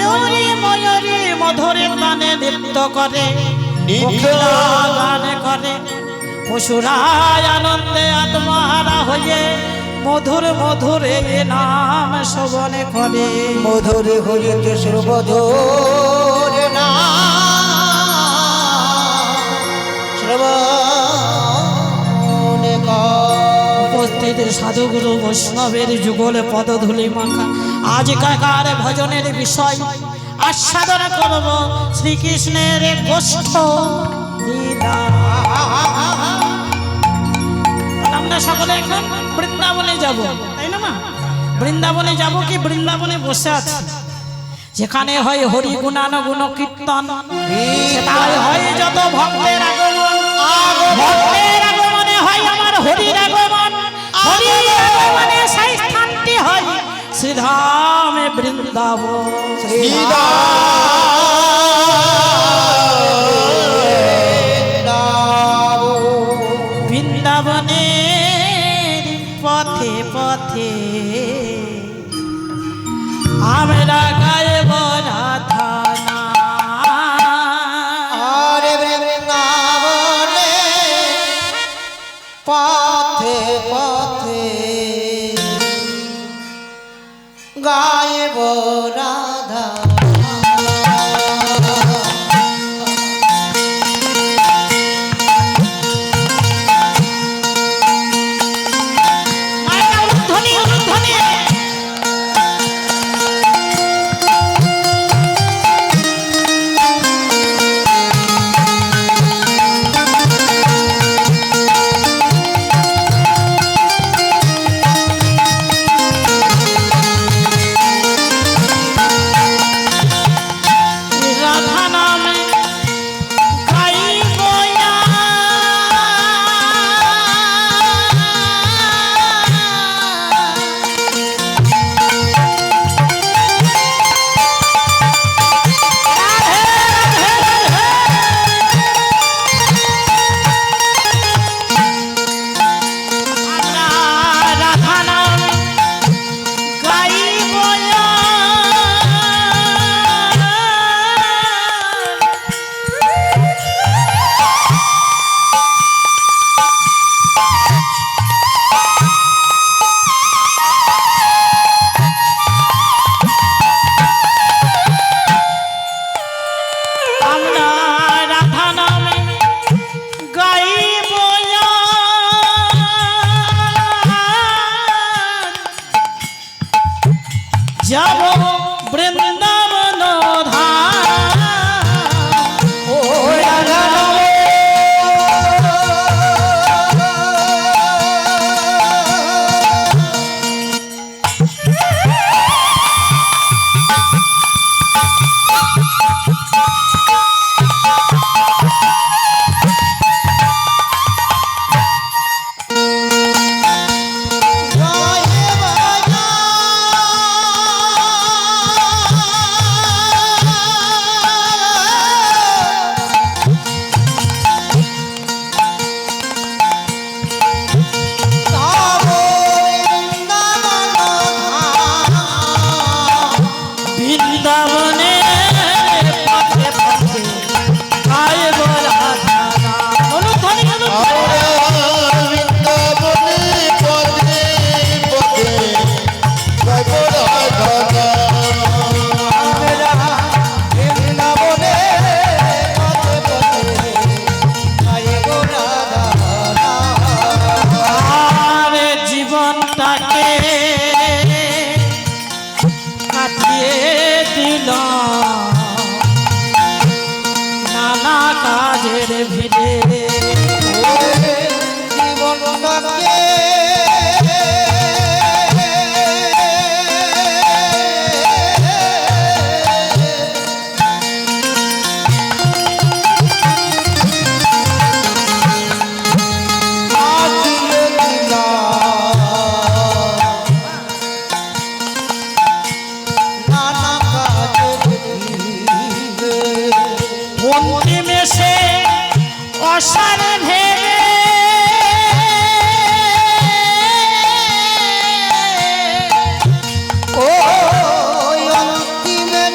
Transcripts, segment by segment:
ময়ূরী ময়ূরী মধুরে গানে নৃত্য করে, কোকিলা গান করে, পশুরায় আনন্দে আত্মহারা হয়ে মধুর মধুরে নাম শ্রবণ করে। মধুর হইতে সর্বধুর উপস্থিত সাধুগুরু বৈষ্ণবের যুগল পদধূলি মাখা আজকার ভজনের বিষয় আস্বাদন করব শ্রীকৃষ্ণের গোষ্ঠ লীলা। আমরা সকলে এখন বৃন্দাবনে যাব, তাই না মা? বৃন্দাবনে যাব কি বৃন্দাবনে বসে আছি, যেখানে হয় হরি গুণান গুণ কীর্তন, সেটাই হয় যত ভক্তের আগমন। ভক্তের আগমনে হয় আমার হরির আগমন, হরির আগমনে সেই স্থানটি হয় শ্রীধামে বৃন্দাবন। বৃন্দাবনের পথে পথে আমরা গাইব রাধা নাম। বৃন্দাবনে পথে পথে গাইব রাধা। যাব বৃন্দাবন ধাম। ও রাধা নানা কাজের ভিড়ে জীবনটাকে অসারে ভেবে ও অন্তিমে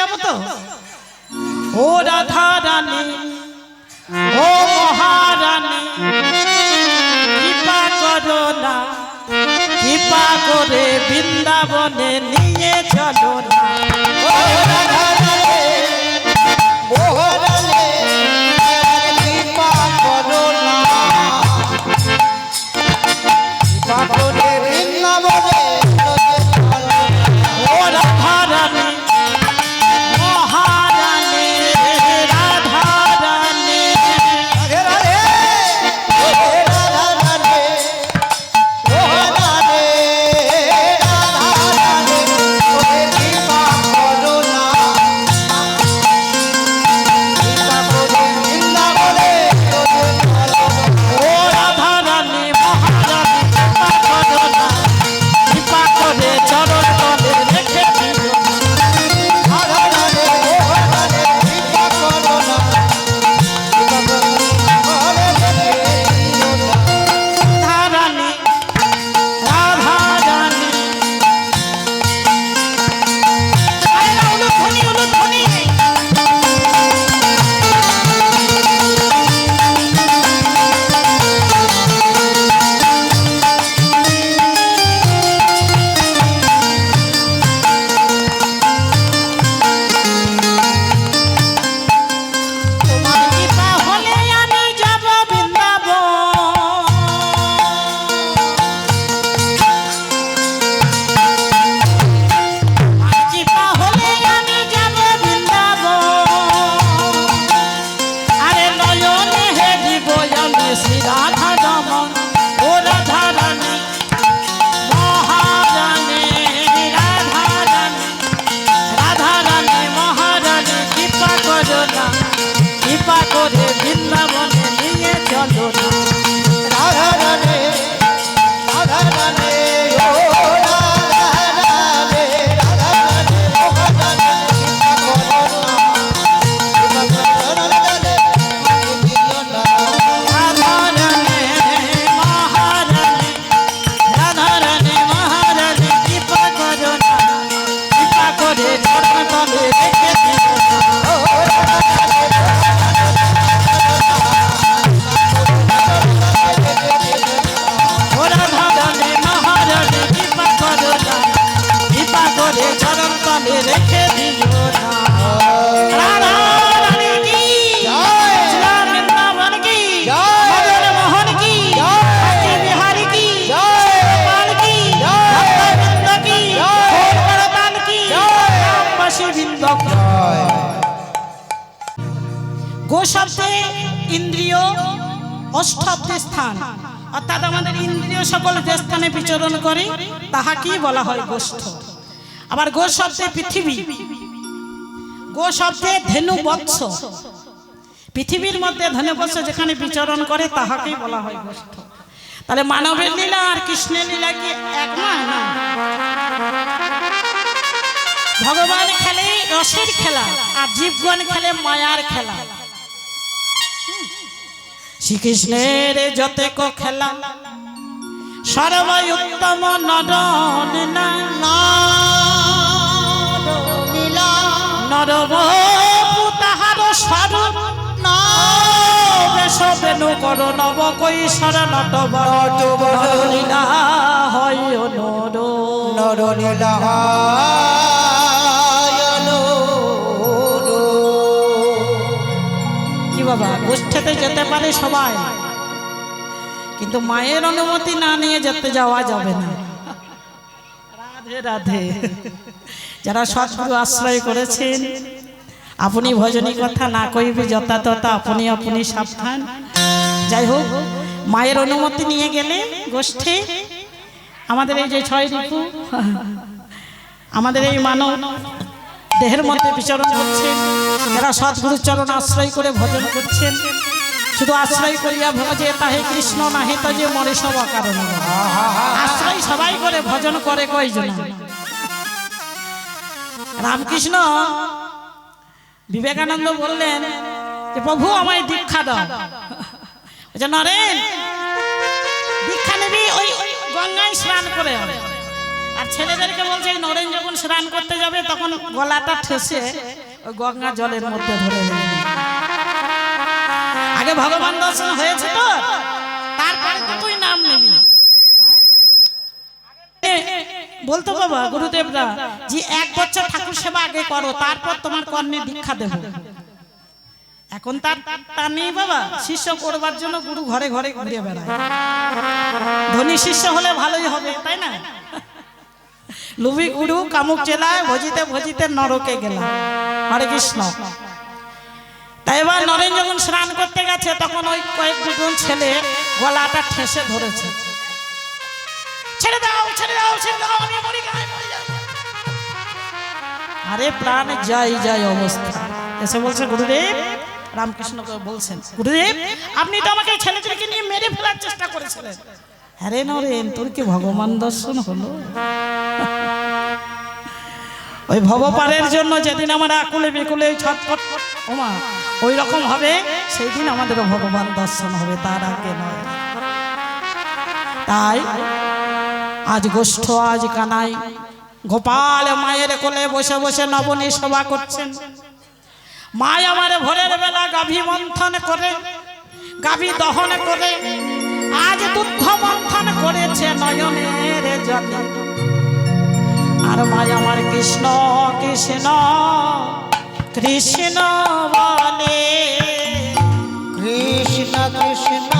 যাবো তো। ও রাধা রানী ও মহারানী কৃপা করো না, কৃপা করে বৃন্দাবনে নিয়ে চলো না। ও রাধা রানী মহারানী কৃপা করো না, কৃপা করে বৃন্দাবনে ও রাধা রানী মহারানী রাধা রানী রাধে রাধে রাধা রাধে রাধা রাধে ওরে কৃপা করো না, কৃপা করে বৃন্দাবনে ও রাধা রানী মহারানী কৃপা করো না, কৃপা করে চরণ তলে রেখে দিও। রাধা রাধে মহারানী কৃপা করো না, কৃপা করে দিও না। রাধা রানী রাধা রানী আরে না, হলো ধ্বনি, হলো ধ্বনি। তোমার কৃপা হলে আমি যাব বৃন্দাবন। তোমার কৃপা হলে আমি যাব বৃন্দাবন। আরে নয়নে হেরিব আমি শ্রী রাধা রমন। ও রাধা রানী মহারানী রাধা রানী রাধা রানী মহারানী কৃপা করো না, কৃপা করে বৃন্দাবনে নিয়ে চলো না। রাধা রাধে রাধা রাধে ও রাধা রাধে রাধা রাধে মহারানী কৃপা করো না, কৃপা করে রাধে দিও না। রাধা রানী মহারানী রাধা রানী মহারানী কৃপা করো না, কৃপা করে চরণ তলে রেখে দিও না। ও রাধা রানী মহারানী কৃপা করো না, কৃপা করে চরণ তলে রেখে দিও না। রাধা রানী কি জয়। শ্রীরাম বৃন্দাবন কি জয়। মদন মোহন কি জয়। কাশী বিহারী কি জয়। গোপাল কি জয়। ভক্তবৃন্দ কি জয়। খোল করতাল কি জয়। রামবাসী বৃন্দ কি। গো শব্দে ইন্দ্রিয় অষ্টাব্দী স্থান, অর্থাৎ আমাদের ইন্দ্রিয় সকল যে স্থানে বিচরণ করে তাহাকেই বলা হয় গোষ্ঠ। আবার গো শব্দে পৃথিবী, গো শব্দে ধেনু বৎস, পৃথিবীর মধ্যে ধেনু বৎস যেখানে বিচরণ করে তাহাকেই বলা হয় গোষ্ঠ। তাহলে মানবের লীলা আর কৃষ্ণের লীলা কি এক নয়? না, ভগবান খেলে রসের খেলা আর জীবগণ খেলে মায়ার খেলা। শ্রীকৃষ্ণের যতেক খেলা সর্বই উত্তম নরলীলা, নরবপু তাহার স্বরূপ বেশ বেনু কর নব কৈশোর নটব নরলীলা হয় নর নরলীলা কি বাবা, গোষ্ঠীতে যেতে পারে সবাই, কিন্তু মায়ের অনুমতি না নিয়ে যেতে যাওয়া যাবে না। রাধে রাধে। যারা সৎগুরু আশ্রয় করেছেন, আপনি ভজনী কথা না কইবি যথা তথা আপনি আপনি সাবধান। যাই হোক, মায়ের অনুমতি নিয়ে গেলে গোষ্ঠী আমাদের এই যে ছয় ঋতু, আমাদের এই মানব দেহের মধ্যে বিচরণ করছেন, যারা সৎগুরুর চরণ আশ্রয় করে ভজন করছেন, শুধু আশ্রয় করিয়া ভজে তাহে কৃষ্ণ নাহি তো যে মরে সব অকারণ। আশ্রয় সবাই করে, ভজন করে কয়জন? রামকৃষ্ণ বিবেকানন্দ বললেন যে প্রভু আমায় দীক্ষা দাও। নরেন দীক্ষা নিবি ওই গঙ্গায় স্নান করে, আর ছেলেদেরকে বলছে এই নরেন যখন স্নান করতে যাবে তখন গলাটা ঠেসে ওই গঙ্গা জলের মধ্যে ধরে নেবে। আগে ভগবান দর্শন হয়েছে তো, তারপরে তো তুই নাম নিবি। বলতো বাবা গুরুদেবরা যে 1 বছর ঠাকুর সেবা আগে করো, তারপর তোমার কর্ণে দীক্ষা দেব। এখন তার নেই বাবা, শিষ্য করবার জন্য গুরু ঘরে ঘরে ঘুরে বেড়ায়। ধনী শিষ্য হলে ভালোই হবে, তাই না? লুবি গুরু কামুক জেলায় ভজিতে ভজিতে নরকে গেলাম। হরে কৃষ্ণ। তাই এবার নরেন যখন স্নান করতে গেছে তখন ওই কয়েক দুজন ছেলে গলাটা ঠেসে ধরেছে, ছেড়ে দাও ছেড়ে দাও ছেড়ে দাও, আমি মরে যাই মরে যাই। আরে প্রাণ যাই যাই অবস্থা। এসে বলছে গুরুদেব, রামকৃষ্ণকে বলছেন, গুরুদেব আপনি তো আমাকে ছেলেদেরকে নিয়ে মেরে ফেলার চেষ্টা করেছিলেন। আরে নরেন, তোর কি ভগবান দর্শন হলো? ওই ভবপারের জন্য যেদিন আমরা আকুলে বিকুলে ছটফট ওমা ওই রকম হবে, সেই দিন আমাদের ভগবান দর্শন হবে, তার আগে নয়। তাই আজ গোষ্ঠ, আজ কানাই গোপাল মায়ের কোলে বসে বসে নবনী সেবা করছেন। মা আমার ভোরের বেলা গাভী মন্থন করে, গাভী দহন করে, আজ দুগ্ধ মন্থন করেছে নয়নের জলে। আর মা আমার কৃষ্ণ কৃষ্ণ কৃষ্ণ বলে, কৃষ্ণ কৃষ্ণ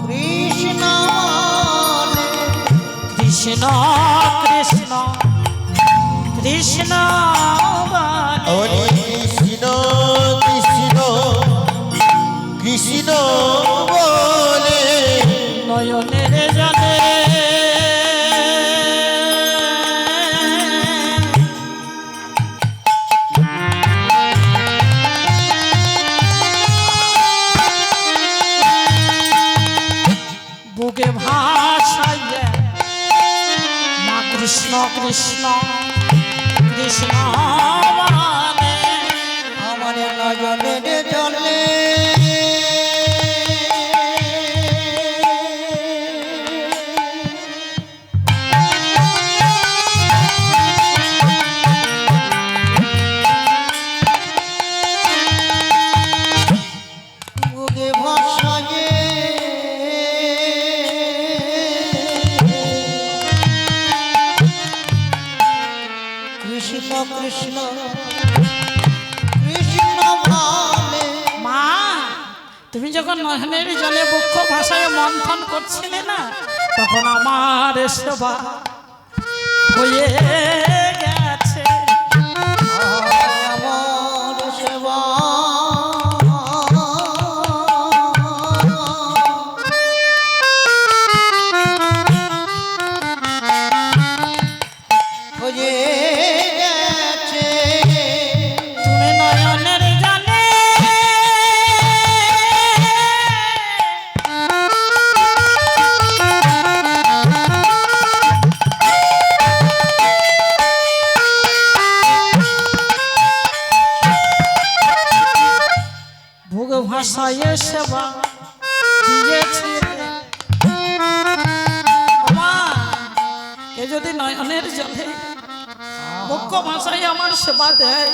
কৃষ্ণ বলে, কৃষ্ণ কৃষ্ণ কৃষ্ণ বলে, কৃষ্ণ কৃষ্ণ কৃষ্ণ বলে, নয়নের জলে। বুকে ভাসাইয়ে মা কৃষ্ণ কৃষ্ণ কৃষ্ণ বলে, আমার নয়নের জলে। বুকে ভাসায়ে কৃষ্ণ কৃষ্ণ কৃষ্ণ বলে। মা তুমি যখন নয়নের জলে বক্ষ ভাষায় মন্থন করছিলে না, তখন আমার সেবা হয়ে গেছে। আমার সেবা হয়ে গেছে। তুমি নয়নের জলে ভোগ ভাষায় সেবা দিয়েছে। মা কে যদি নয়নের জলে বক্ষ ভাষায় আমার সেবা দেয়,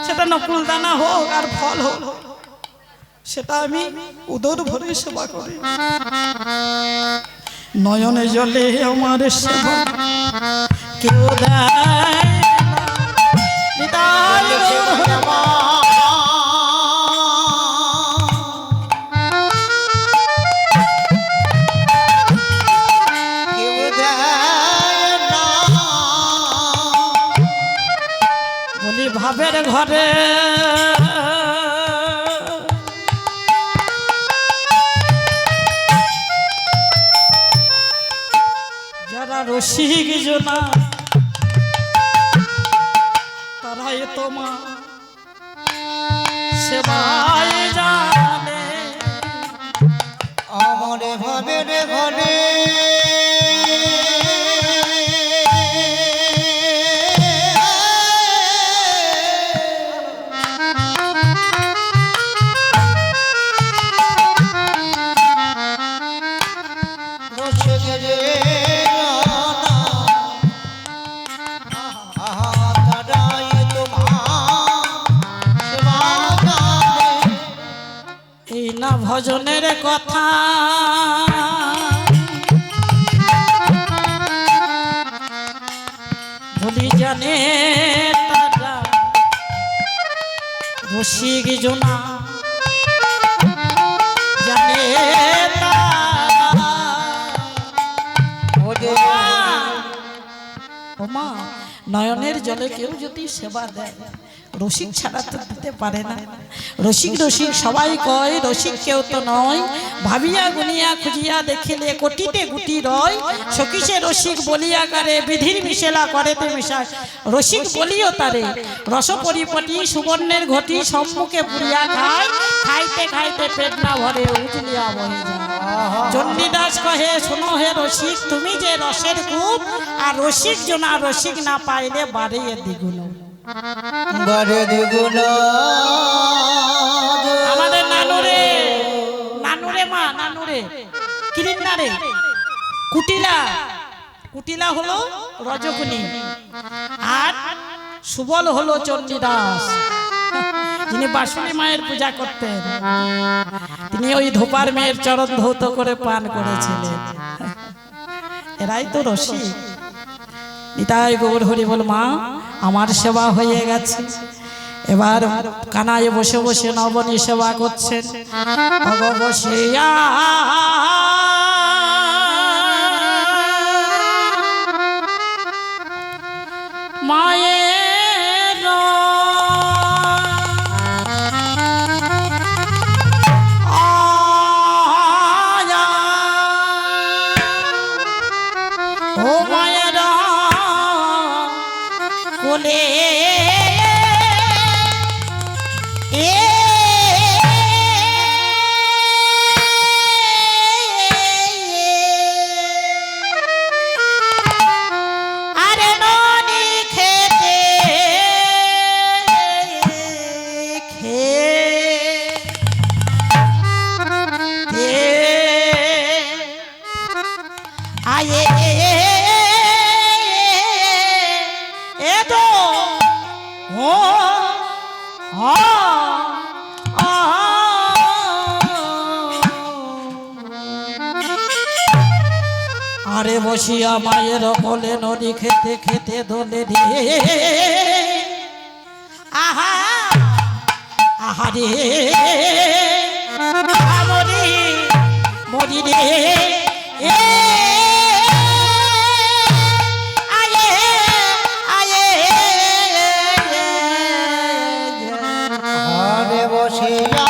সেটা নকুল দানা হোক আর ফল হোক, সেটা আমি উদর ভরে সেবা করি। নয়নে জলে আমার সেবা কেউ দেয় না। নিতাই গৌর কেউ দেয় না। বলি ভাবের ঘরে যারা রসিক জনা তারাই তোমা সেবায় জানে। আমার ভাবের ঘরে রসে গেছে বিনা ভজনের কথা বলি জানে তারা রসিক জনা জানে তারা। ওমা নয়নের জলে কেউ যদি সেবা দেয় রসিক ছাড়া তো দিতে পারে না। রসিক রসিক সবাই কয়, রসিক কেউ তো নয়, ভাবিয়া গুনিয়া খুঁজিয়া দেখিলে কোটিতে গুটি রয়। সখীসে রসিক বলিয়া কারে বিধির মিশেলা করেতে মিশায়। রসিক বলিও তারে রস পরিপটি সুবর্ণের ঘটি সম্মুখে পুরিয়া খায়। খাইতে খাইতে পেট না ভরে উজলিয়া বহে যায়। চণ্ডীদাস কহে শোনো হে রসিক, তুমি যে রসের কূপ, আর রসিক জনা রসিক না পাইলে বাড়িয়ে দ্বিগুণ। আমাদের নানুরে নানুরে মা নানুরে কিরিন্নারে কুটিলা, কুটিলা হলো রজকুনি আর সুবল হলো চণ্ডীদাস, যিনি বাসুনি মায়ের পূজা করতেন। তিনি ওই ধোপার মেয়ের চরণ ধৌত করে পান করেছিলেন। এরাই তো রসিক। নিতাই গৌর হরি বল। মা আমার সেবা হয়ে গেছে, এবার কানায় বসে বসে নবনী সেবা করছেন। বসিয়া মায়ের ও মায়ের কোলে আরে ননি খেতে খেতে আয়ে এদো ও আরে বসিয়া মায়ের কোলে নদী খেতে খেতে দোলে দিয়ে আহা আহারে মরি মরি রে এ আয়ে আয়ে আরে বসিয়া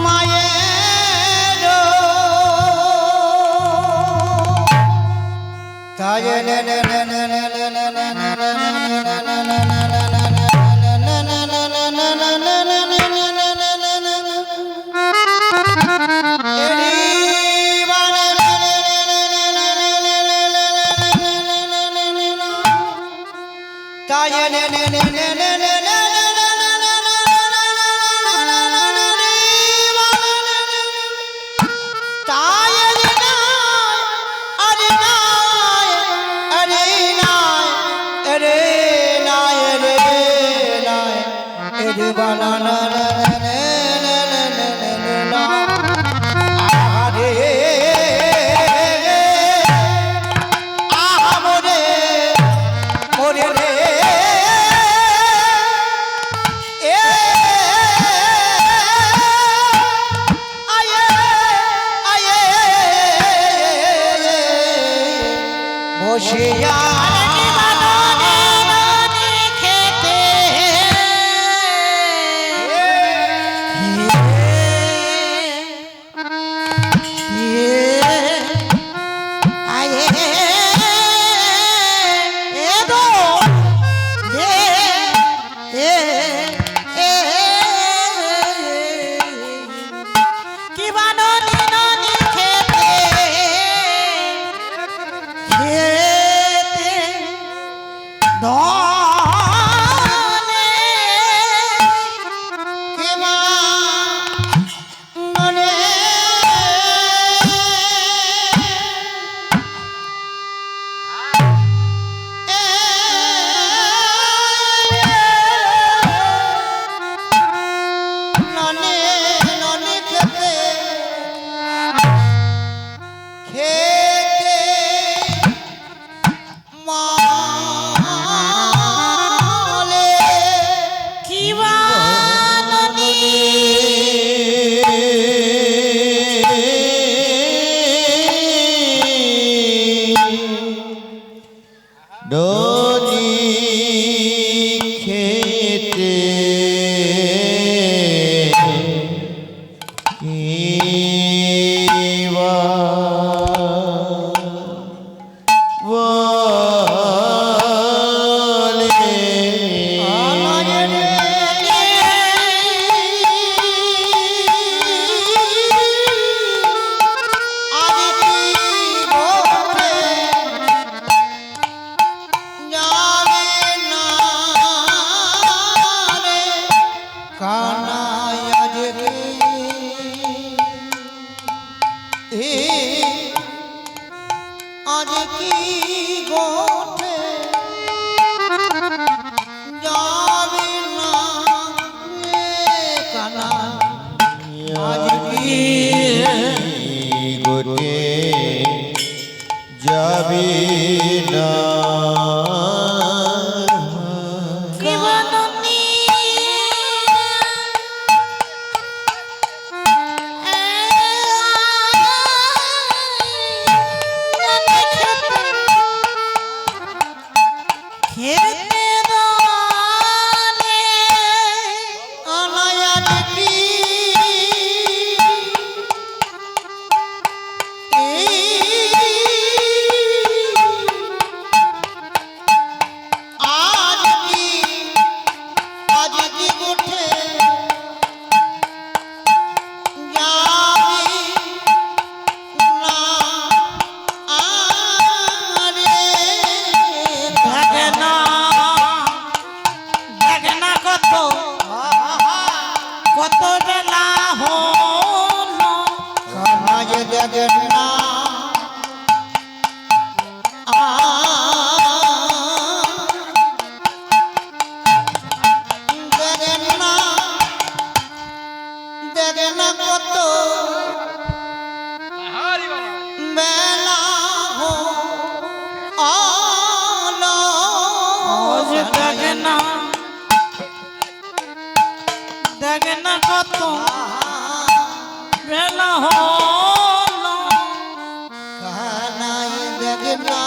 মায়ের কাজে নে নে নে নে নে নে নে নে নে বসিয়া খেতে খেতে মালে কি বানানি ডনি খেতে কিবা বলে আজ কি গোঠে যাবে না রে কানা আজ কি গোঠে যাবে না কি বানানি খেতে দানে আনায়াজ কি আজ কি গোঠে যাবি না আরে দেখে না কত কত বেলা হলো কানাজ দেখেন না দেখেন না কত বেলা হলো আজ দেখে না কত বেলা হলো কানাই দেখেন না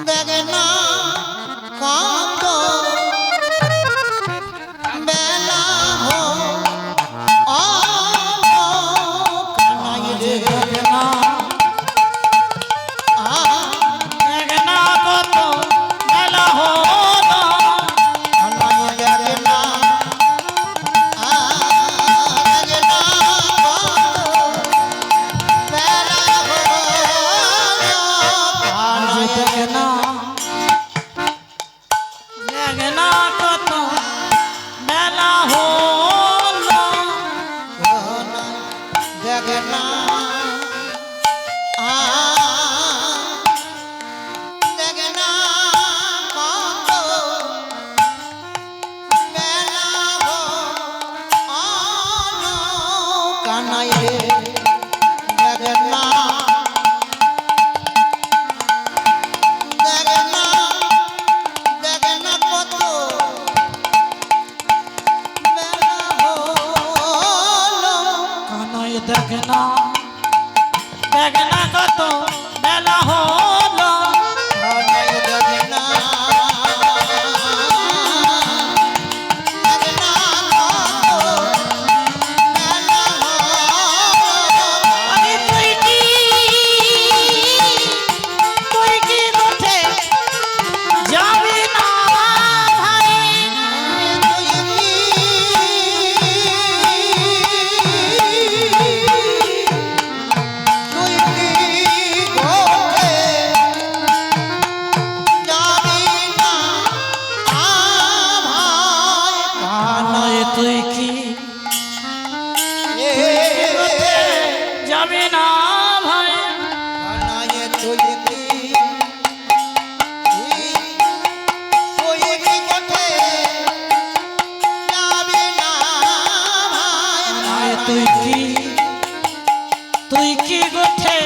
দেখেন না কত বেলা হলো কানাই দেখে না কত বেলা হলো কানাই দেখেন না দেখেন না কত বেলা হলো আজ দেখে না কত বেলা হলো দেখেন না দেখেন না কত বেলা হলো কানাই রে দেখেন না দেখেন না দেখেন না কত বেলা হলো কানাই দেখে না কত বেলা হলো কানাই দেখেন না দেখেন না কত বেলা হলো আরে তুই কি উঠে যাবি না ভাই কানাই তুই কি যাবি না ভাই কানাই কানায় তুই কি গোঠে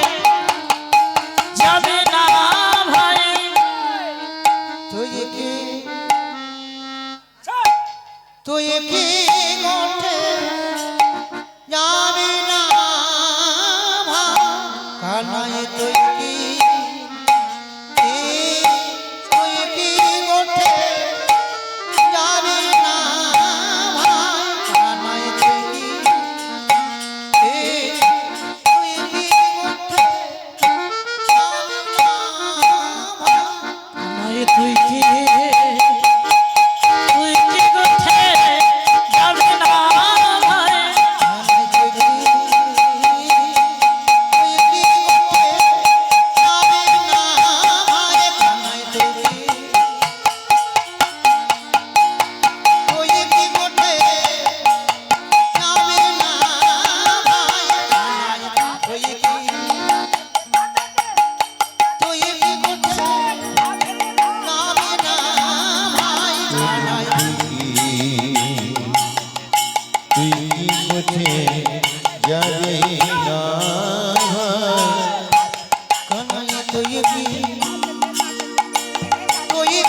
যাবে না ভাই তুই কি গোঠে যাবি না ভাই কানায় তুই কি গোঠে যাবি না ভাই কানায় তুই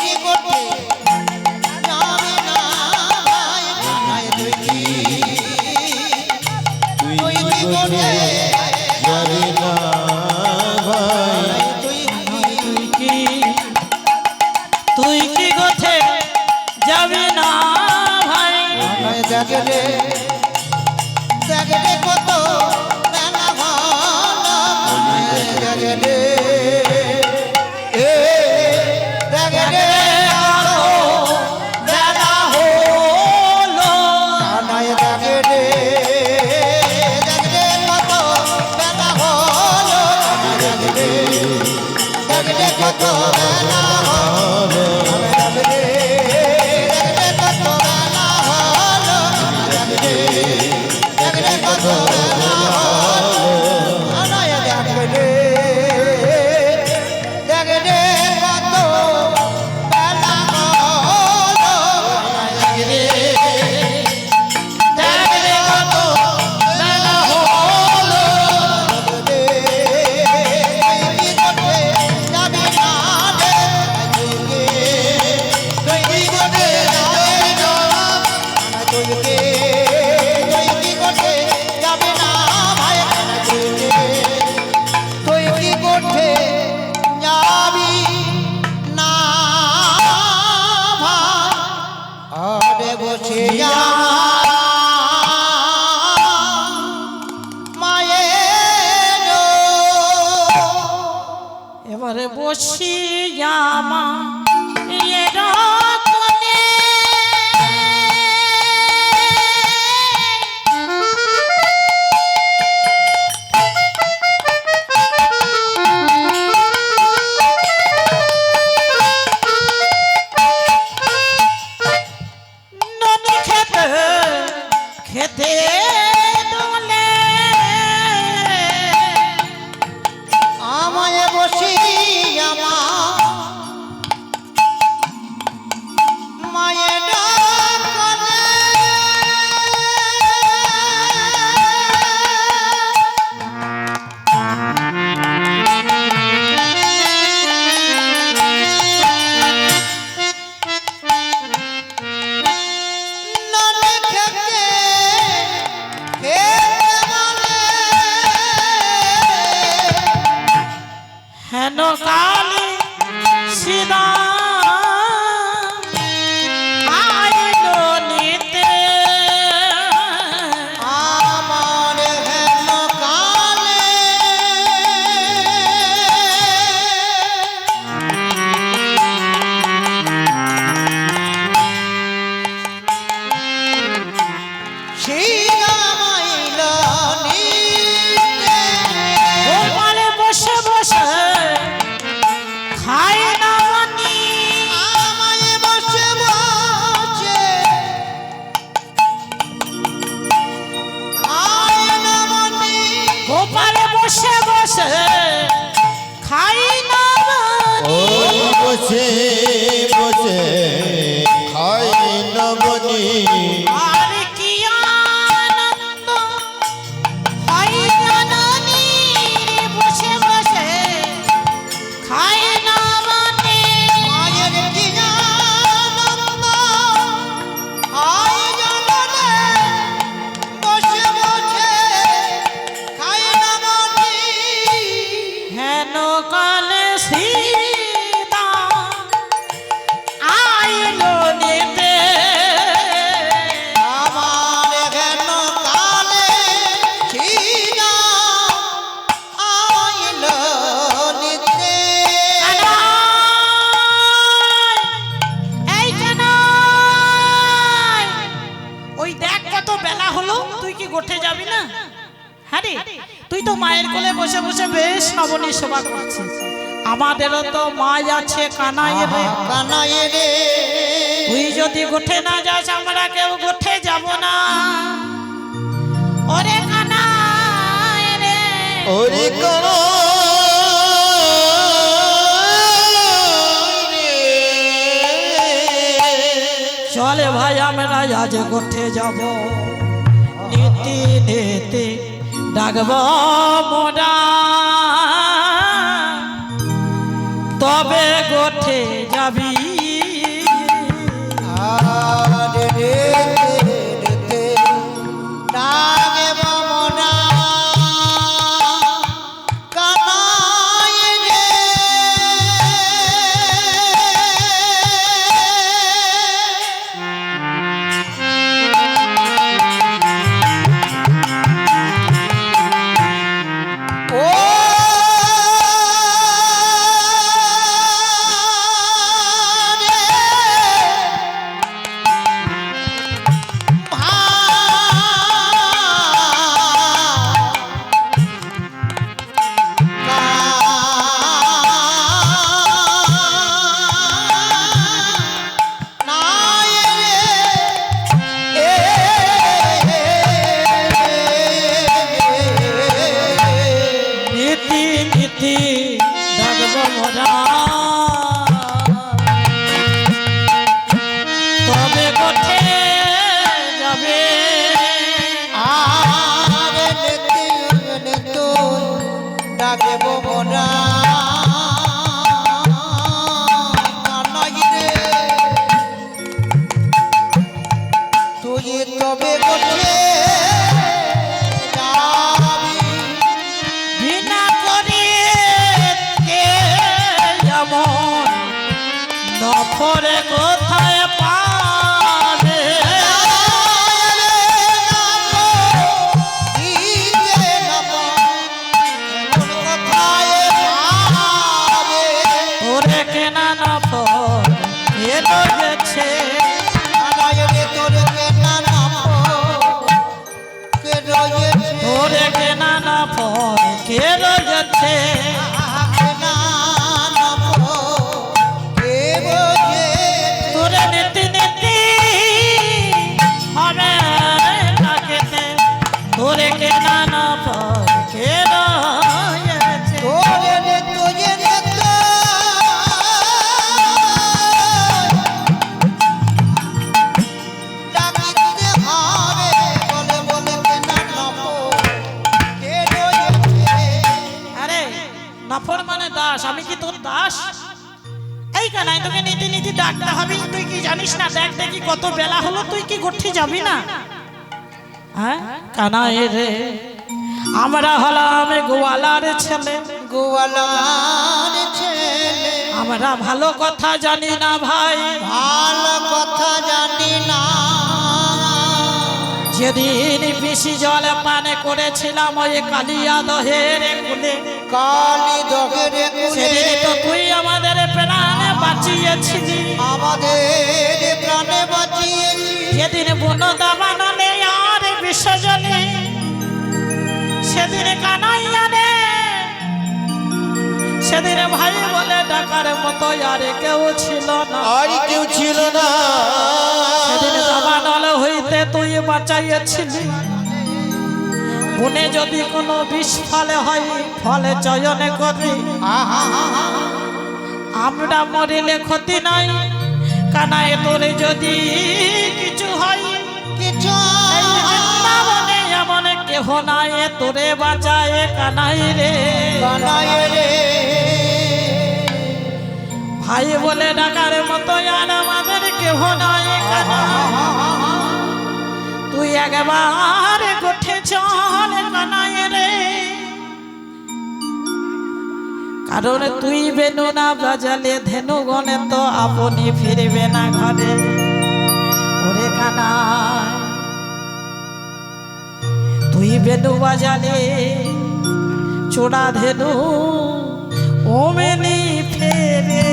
কি গোঠে যাবি না ভাই কানায় তুই কি গোঠে যাবে না ভাই তুই কি গোঠে যাবে না ভাই জাগরে কত বেলা ভালো জাগরে জাগরে বেলা হলো কানায় জাগরে কত বেলা হলো জাগরে কত বেলা হলো জাগরে কত বেলা হলো জাগরে কত বেলা হলো কানায় জাগরে কত বেলা হলো জাগরে কত বেলা হলো এবারে বসি আমা এরা কোণে ননি খেতে দোলে আমায় বসি মায়ের ডাক কানে। ননি খেতে বলে হেন কালী সিদা আইলো নিতে আমার হেন কালে শিরামাইল নিতে গোপালে বসে বসে খায় না মানি হ্যাঁ রে, তুই তো মায়ের কোলে বসে বসে বেশ নবনী সেবা করছিস। আমাদেরও তো মা আছে কানাই রে, কানাই রে। তুই যদি গোঠে না যাস আমরা কেউ গোঠে যাব না। ওরে কানাই রে, ওরে চলে ভাই আমরা আজ গোঠে যাব, নীতি নীতি ডাকব মোরা, তবে গোঠে যাবি। কোথায় পাবে ওরে কেনা না ফল এলো গেছে ওরে কেনা না ফল কে রয়েছে নফর মানে দাস। আমি কি তোর দাস? এই কানাই তোকে নীতি নীতি ডাকতে হবে, তুই কি জানিস না? দেখ দেখি কত বেলা হলো, তুই কি গোঠে যাবি না? হ্যাঁ কানাই রে, আমরা হলাম গোয়ালার ছেলে, গোয়ালার ছেলে। আমরা ভালো কথা জানি না ভাই, ভালো কথা জানি না। যেদিন বেশি জল পানে করেছিলাম ওই কালিয়া দহের কুলে, কালী দহের সেদিন তো তুই আমাদের প্রাণে বাঁচিয়েছিলি, আমাদের প্রাণে বাঁচিয়েছি। যেদিন বন দাবানলে আর বিশ্বজনে, সেদিন কানাইয়া রে, সেদিন ভাই বলে ডাকার মতো আর কেউ ছিল না, আর কেউ ছিল না। সেদিন দাবানল হইতে তুই বাঁচাইয়াছিলি। বনে যদি কোনো বিষ ফলে হয়, ফলে চয়নে করবি, আমরা মরিলে ক্ষতি নাই। কানায় তোরে যদি কিছু হয়, কিছু বৃন্দাবনে এমন কেহ নাই তোরে বাঁচায় কানাই রে, কানাই রে। ভাই বলে ডাকার মতো আর আমাদের কেহ নাই কানাই। তুই একবার গোঠে চল কানাই রে, কারণ তুই বেনু না বাজালে ধেনুগণে তো আপনি ফিরবে না ঘরে। ওরে কানাই তুই বেনু বাজালে চোরা ধেনু ওমেনি ফেরে,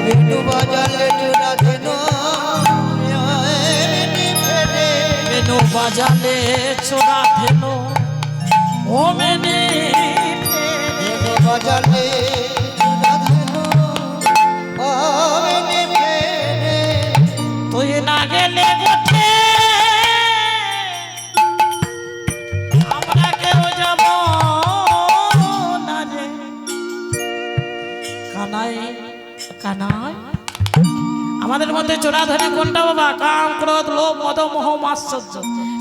বেনু বাজালে চোরা ধেনু বেনু বাজালে চোরা ধেনু কানাই কানাই আমাদের মধ্যে চোরাধেনু কোনটা বাবা? কাম ক্রোধ লোভ মদ মোহ মাৎসর্য।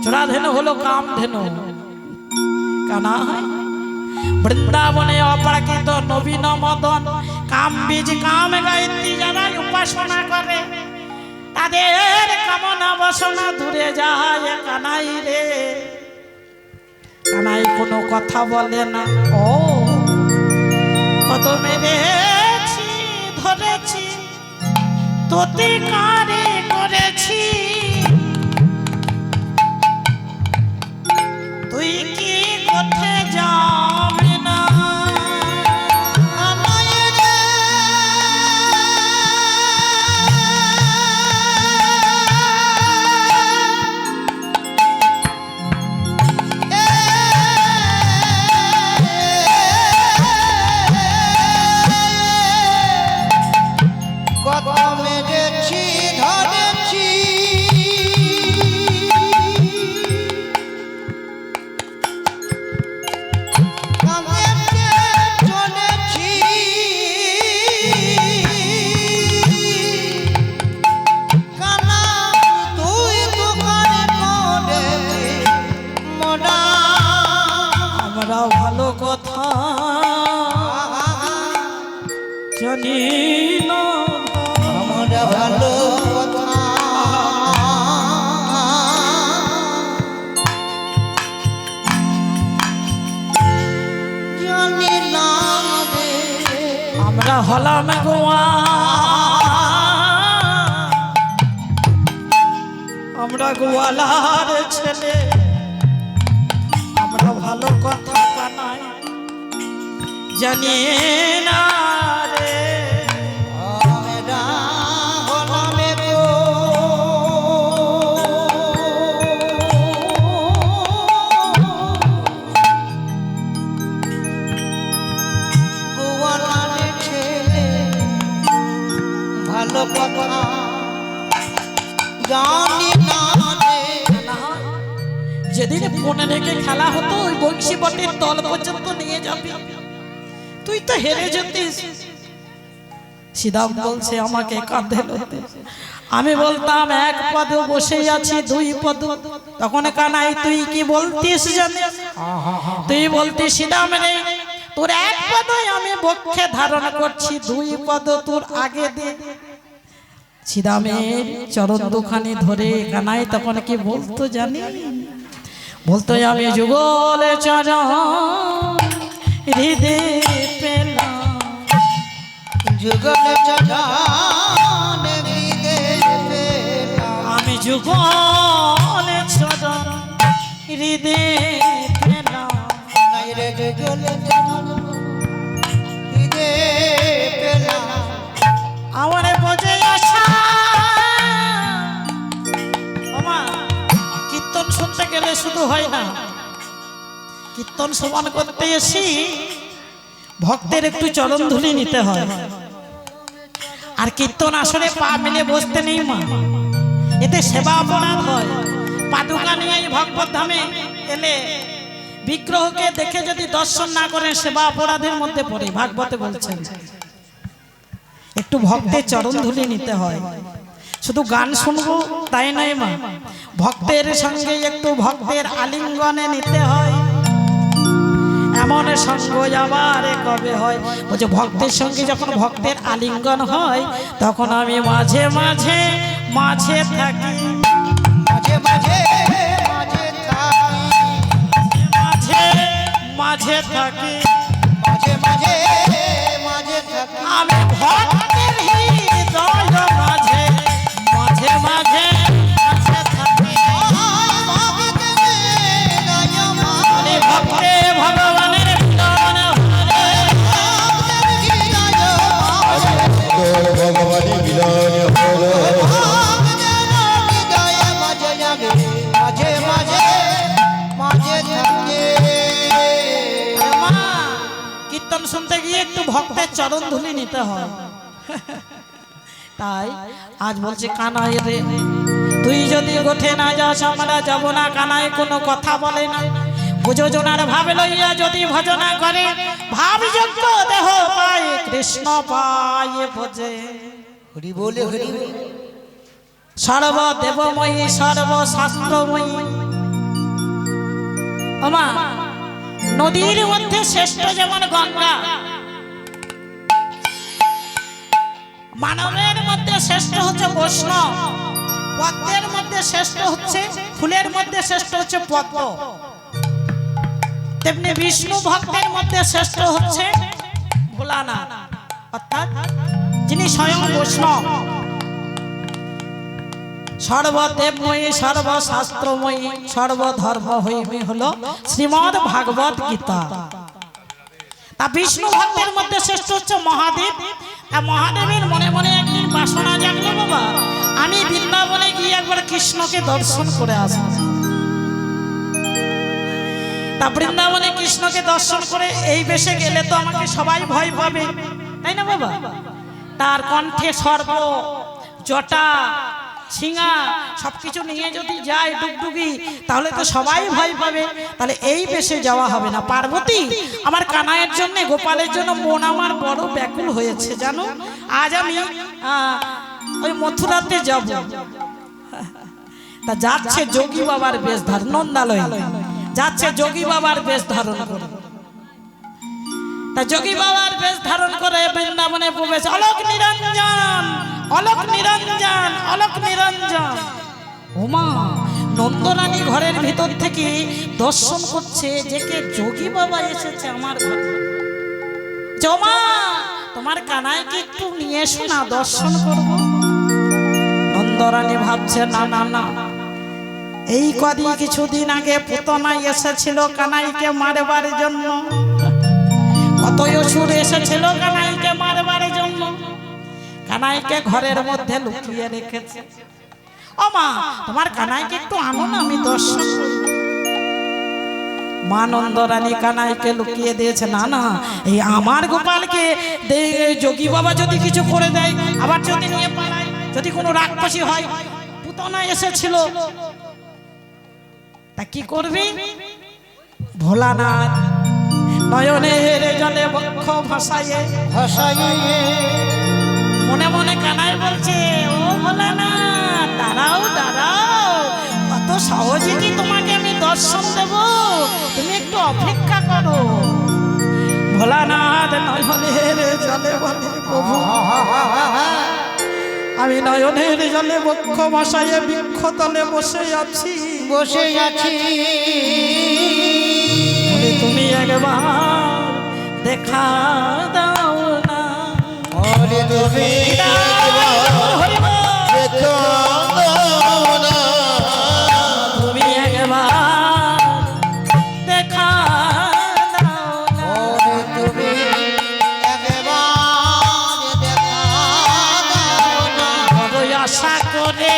চোরাধেনু হলো কাম ধেনু। কানাই বৃন্দাবনে অপরাকৃত নবীন মদন কাম বীজ কাম গায়ত্রী যারা উপাসনা করে তাদের কামনা বাসনা দূরে যায়। কানাই রে কানাই কোনো কথা বলে না। ও কত মেরেছি ধরেছি তোতে কারে করেছি, তুই কি কোথায় যাবি না? কত মেরেছি ধরেছি কামেতে চলেছি, কানা তুই দোকানে করেছি মোরা। আমরা ভালো কথা জানি না, আমরা ভালো কথা জানি না রে। আমরা হলাম গোয়া, আমরা গোয়ালার ছেলে, আমরা ভালো কথা কানাই জানি না রে। আমরা হলাম গো গোয়ালার ছেলে, ভালো কথা জানি না রে। যেদিন ফোনে রেখে খেলা হতো ওই বংশী বটির তল পর্যন্ত নিয়ে যাবি, তুই তো হেরে যেতিস। সিদাম বলছে আমাকে কাঁধে লইতে, আমি বলতাম এক পদে বসেই আছি দুই পদ। তখন কানাই তুই কি বলতিস জানিস? তুই বলতিস সিদাম রে তোর এক পদই আমি বক্ষে ধারণ করছি, দুই পদ তোর আগে দে। সিদামের চরণ দুখানি ধরে কানাই তখন কি বলতো জানি? বলতো আমি যুগলে চরণ হৃদয় পেলাম, যুগল চরণ হৃদয় পেলাম, আমি যুগলে চরণ হৃদয় পেলাম। নাই রে যুগল চরণ হৃদয় পেলাম। আমার বোঝে আশা বাবা, কীর্তন শুনতে গেলে শুধু হয় না, কীর্তন সমান করতে এসি ভক্তের একটু চরণ ধুলি নিতে হয়। আর কীর্তন আসলে পা মিলে বসতে নেই মা, এতে সেবা অপরাধ হয়। পাদুকা নিয়ে ভগবত ধামে এলে বিগ্রহকে দেখে যদি দর্শন না করেন সেবা অপরাধের মধ্যে পড়ে, ভাগবতে বলছেন। একটু ভক্তের চরণ ধুলি নিতে হয়। শুধু গান শুনবো তাই নয় মা, ভক্তের সঙ্গে একটু ভক্তের আলিঙ্গনে নিতে হয়। এমন সঙ্গ আবার কবে হয়? বলছে ভক্তের সঙ্গে যখন ভক্তের আলিঙ্গন হয় তখন আমি মাঝে মাঝে মাঝে থাকি, মাঝে মাঝে মাঝে থাকি, মাঝে মাঝে থাকি, মাঝে মাঝে মাঝে থাকি। আমি ভক্তের হৃদয় মাঝে মাঝে মাঝে মাঝে থাকি। আরে ভক্তে ভগবানের প্রাণ হরে, ভগবানী মিলন হলো মাঝে মাঝে মাঝে থাকে। মা, কীর্তন শুনতে গিয়ে একটু ভক্তের চরণ ধুলি নিতে হয়। তাই আজ বলছে কানাই রে তুই যদি গোঠে না যাস আমরা যাব না। কানাই কোনো কথা বলে না, ভুজনার ভাব লইয়া যদি ভজনা করে ভাবযোগ্য দেহ পায় কৃষ্ণ পায় ভজে হরি বলে হরি বলে। সর্বদেবময়ী সর্বশাস্ত্রময়ী। ওমা নদীর মধ্যে শ্রেষ্ঠ যেমন গঙ্গা, মানবের মধ্যে শ্রেষ্ঠ হচ্ছে বৈষ্ণব, পদ্মের মধ্যে শ্রেষ্ঠ হচ্ছে, ফুলের মধ্যে শ্রেষ্ঠ হচ্ছে পদ্ম, তেমনি বিষ্ণু ভক্তের মধ্যে শ্রেষ্ঠ হচ্ছে ভোলানাথ, অর্থাৎ যিনি স্বয়ং বৈষ্ণব। সর্বদেবময়ী সর্বশাস্ত্রময়ী সর্বধর্মময়ী হলো শ্রীমদ্ ভাগবত গীতা। তা বিষ্ণু ভক্তের মধ্যে শ্রেষ্ঠ হচ্ছে মহাদেব। আর মহাদেবের মনে মনে একদিন বাসনা জাগলো, বাবা আমি বৃন্দাবনে গিয়ে একবার কৃষ্ণকে দর্শন করে আসবো। তা বৃন্দাবনে কৃষ্ণকে দর্শন করে এই বেশে গেলে তো আমাকে সবাই ভয় পাবে, তাই না বাবা? তার কণ্ঠে সর্প, জটা, ছিঙা সবকিছু নিয়ে যদি যায় ডুগডুগি, তাহলে তো সবাই ভয় পাবে। তাহলে এই বেশে যাওয়া হবে না। পার্বতী, আমার কানাইয়ের জন্য, গোপালের জন্য মন আমার বড় ব্যাকুল হয়েছে জানো। আজ আমি ওই মথুরাতে যাব। তা যাচ্ছে যোগী বাবার বেশ ধারণ, নন্দালয় যাচ্ছে যোগী বাবার বেশ ধারণ করে। তা যোগী বাবার বেশ ধারণ করে বৃন্দাবনে প্রবেশ। অলোক নিরঞ্জন, অলোক নিরঞ্জন, অলোক নিরঞ্জন। ওমা নন্দরানী ঘরের ভিতর থেকে দর্শন করছে যে কে যোগী বাবা এসেছে আমার ঘরে। ওমা তোমার কানাইকে একটু নিয়ে এসো না, দর্শন করব। নন্দরানী ভাবছে না না না, এই কদিন কিছুদিন আগে পুতনা এসেছিল কানাইকে মারবার জন্য, কতই অসুর এসেছিল কানাইকে মারবার জন্য, কানাইকে ঘরের মধ্যে লুকিয়ে রেখেছে। ও মা তোমার কানাইকে একটু আনো না, আমি দর্শন করব। মা নন্দরানী কানাইকে লুকিয়ে দিয়েছে। না না, এই আমার গোপালকে যোগী বাবা যদি কিছু করে দেয়, আবার যদি নিয়ে পালায়, যদি কোনো রাক্ষসী হয়, পুতনা এসেছিল, তা কি করবি? ভোলানাথ নয়নের জলে বক্ষ ভাসাইয়ে ভাসাইয়ে মনে মনে কানাই বলছে, ও ভোলানাথ দাঁড়াও দাঁড়াও, কত সহজে কি তোমাকে আমি দর্শন দেব, তুমি একটু অপেক্ষা করো। ভোলানাথ নয়নের জলে বলে, প্রভু আমি নয়নের জলে বক্ষ ভাসাইয়ে বৃক্ষ তলে বসে আছি, বসে আছি, তুমি একবার দেখা দাও না। ওরে তুমি দেখো না, তুমি একবার দেখা দাও না। ওরে তুমি একবার দেখা দাও না। বড় আশা করে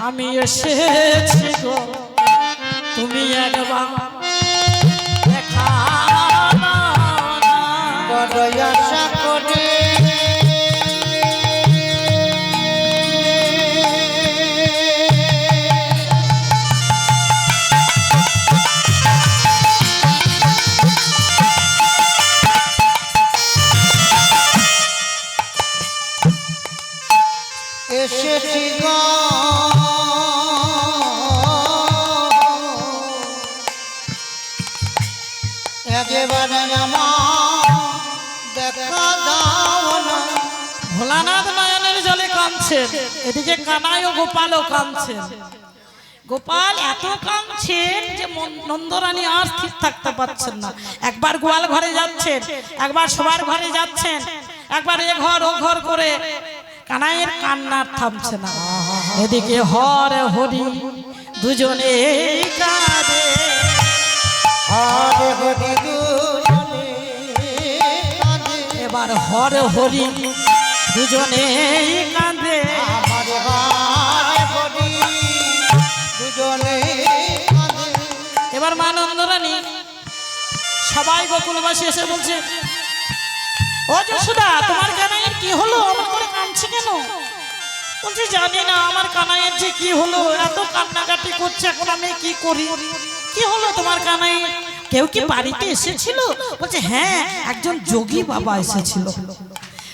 আমি এসেছি গো, তুমি একবার দেখা দাও না। বড় আশা করে এসেছি গো, একেবারে আমার দেখা দাও না। ভোলানাথ নয়নের জলে কাঁদছেন, এদিকে কানাই ও গোপালও কাঁদছেন। গোপাল এত কাঁদছেন যে নন্দরানী আর স্থির থাকতে পারছেন না। একবার গোয়াল ঘরে যাচ্ছেন, একবার সবার ঘরে যাচ্ছেন, একবার এ ঘর ও ঘর করে কানাইয়ের কান্নার থামছে না। এদিকে হর হরি দুজনে কাঁদে, হরে হরি দুজনে কাঁদে, এবার হর হরি দুজনে কাঁদে। আমার হরে হরি দুজনে কাঁদে। এবার মা নন্দরানী সবাই গোকুলবাসী এসে বলছে, ও যশোদা তোমার কানাইয়ের কি হলো, আমার করে কাঁদছে কেন? বলছে জানি না আমার কানাইয়ের যে কি হলো, এত কান্নাকাটি করছে, এখন আমি কি করি? কি হলো তোমার কানাই? কেউ কি বাড়িতে এসেছিল? বলছে হ্যাঁ, একজন যোগী বাবা এসেছিল।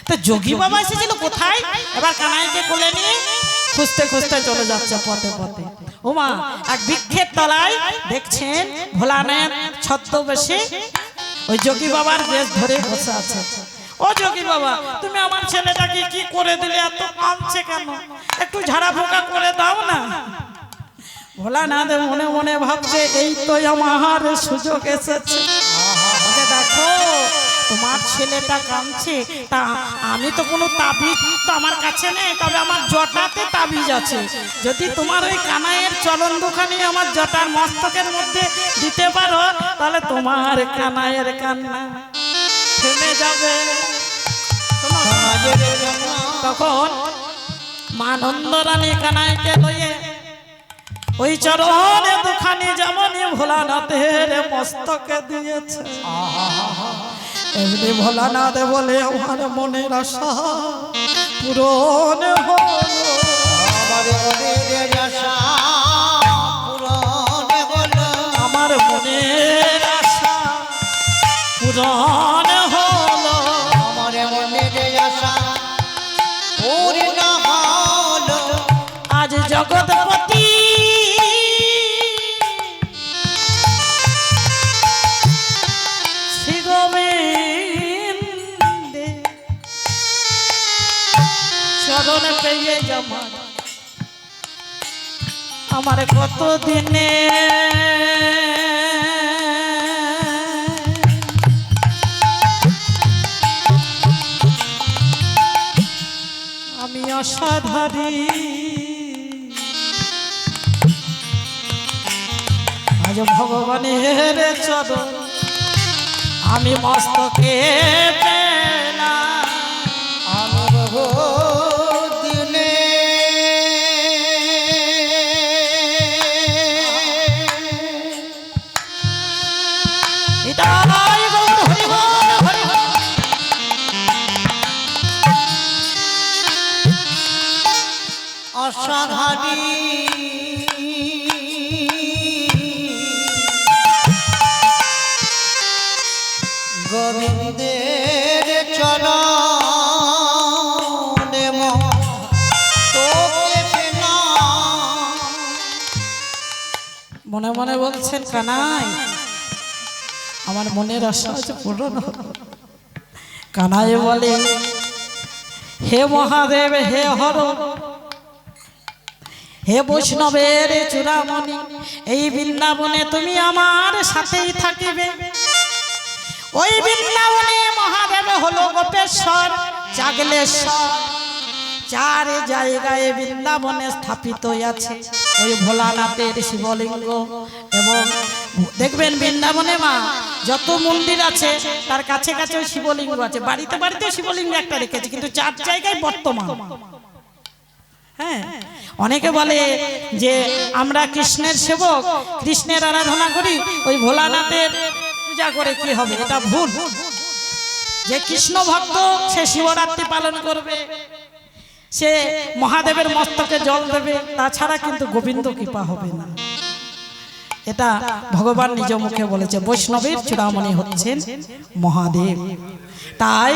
তো যোগী বাবা এসেছিল কোথায়? এবার কানাইকে কোলে নিয়ে খুঁজতে খুঁজতে চলে যাচ্ছে পথে পথে। ওমা, এক বৃক্ষের তলায় দেখছেন ভোলানাথ ছদ্মবেশে ওই যোগী বাবার বেশ ধরে বসে আছে। ও যোগী বাবা, তুমি আমার ছেলেটাকে কি করে দিলে, এত কাঁদছে কেন? একটু ঝাড়া ফোঁকা করে দাও না। ভোলানাথ মনে মনে ভাবছে এই তো আমার সুযোগ এসেছে। দেখো তোমার ছেলেটা কাঁদছে, তা আমি তো কোনো তাবিজ তো আমার কাছে নেই, তবে আমার জটাতে তাবিজ আছে। যদি তোমার ওই কানাইয়ের চরণ দুখানি আমার জটার মস্তকের মধ্যে দিতে পারো, তাহলে তোমার কানাইয়ের কান্না থেমে যাবে। তখন মা নন্দরানী কানাইকে লইয়ে ওই চরণে দুখানি যেমনই ভোলানাথের মস্তকে দিয়েছে, এমনি ভোলানাথ বলে আমার মনের আশা পূরণ হলো। আমার মনের আশা পূরণ হলো। আমার মনের আশা পূরণ হলো। আমার মনের আশা পূর্ণ হলো। আজ জগৎপতি শ্রী গোবিন্দে চরণে পেয়ে যাব আমার কত দিনে আমি অসাধারী। আজ ভগবানের চরণ আমি মস্তকে পেলাম। আমি বহু দিনে নিতাই গৌর হরি বল, হরি বল। অসাধারী গোবিন্দের চরণে তোকে পেলাম। মনে মনে বলছেন কানাই আমার মনের আশা আছে পূরণ হলো। কানাই বলে হে মহাদেব, হে হর, হে বৈষ্ণবের চূড়ামণি, এই বৃন্দাবনে তুমি আমার সাথেই থাকিবে। ওই বৃন্দাবনে মহাদেব হলো গোপেশ্বর, চাগলেশ্বর, চার জায়গায় বৃন্দাবনে স্থাপিত আছে ওই ভোলানাথের শিবলিঙ্গ। এবং দেখবেন বৃন্দাবনে মা যত মন্দির আছে তার কাছে কাছে ওই শিবলিঙ্গ আছে। বাড়িতে বাড়িতে শিবলিঙ্গ একটা রেখেছে, কিন্তু চার জায়গায় বর্তমান। হ্যাঁ, অনেকে বলে যে আমরা কৃষ্ণের সেবক, কৃষ্ণের আরাধনা করি, ওই ভোলানাথের পূজা করে কি হবে? এটা ভুল। যে কৃষ্ণ ভক্ত সে শিবরাত্রি পালন করবে, সে মহাদেবের মস্তকে জল দেবে, তাছাড়া কিন্তু গোবিন্দ কৃপা হবে না। এটা ভগবান নিজ মুখে বলেছে। বৈষ্ণবের চূড়ামণি হচ্ছেন মহাদেব। তাই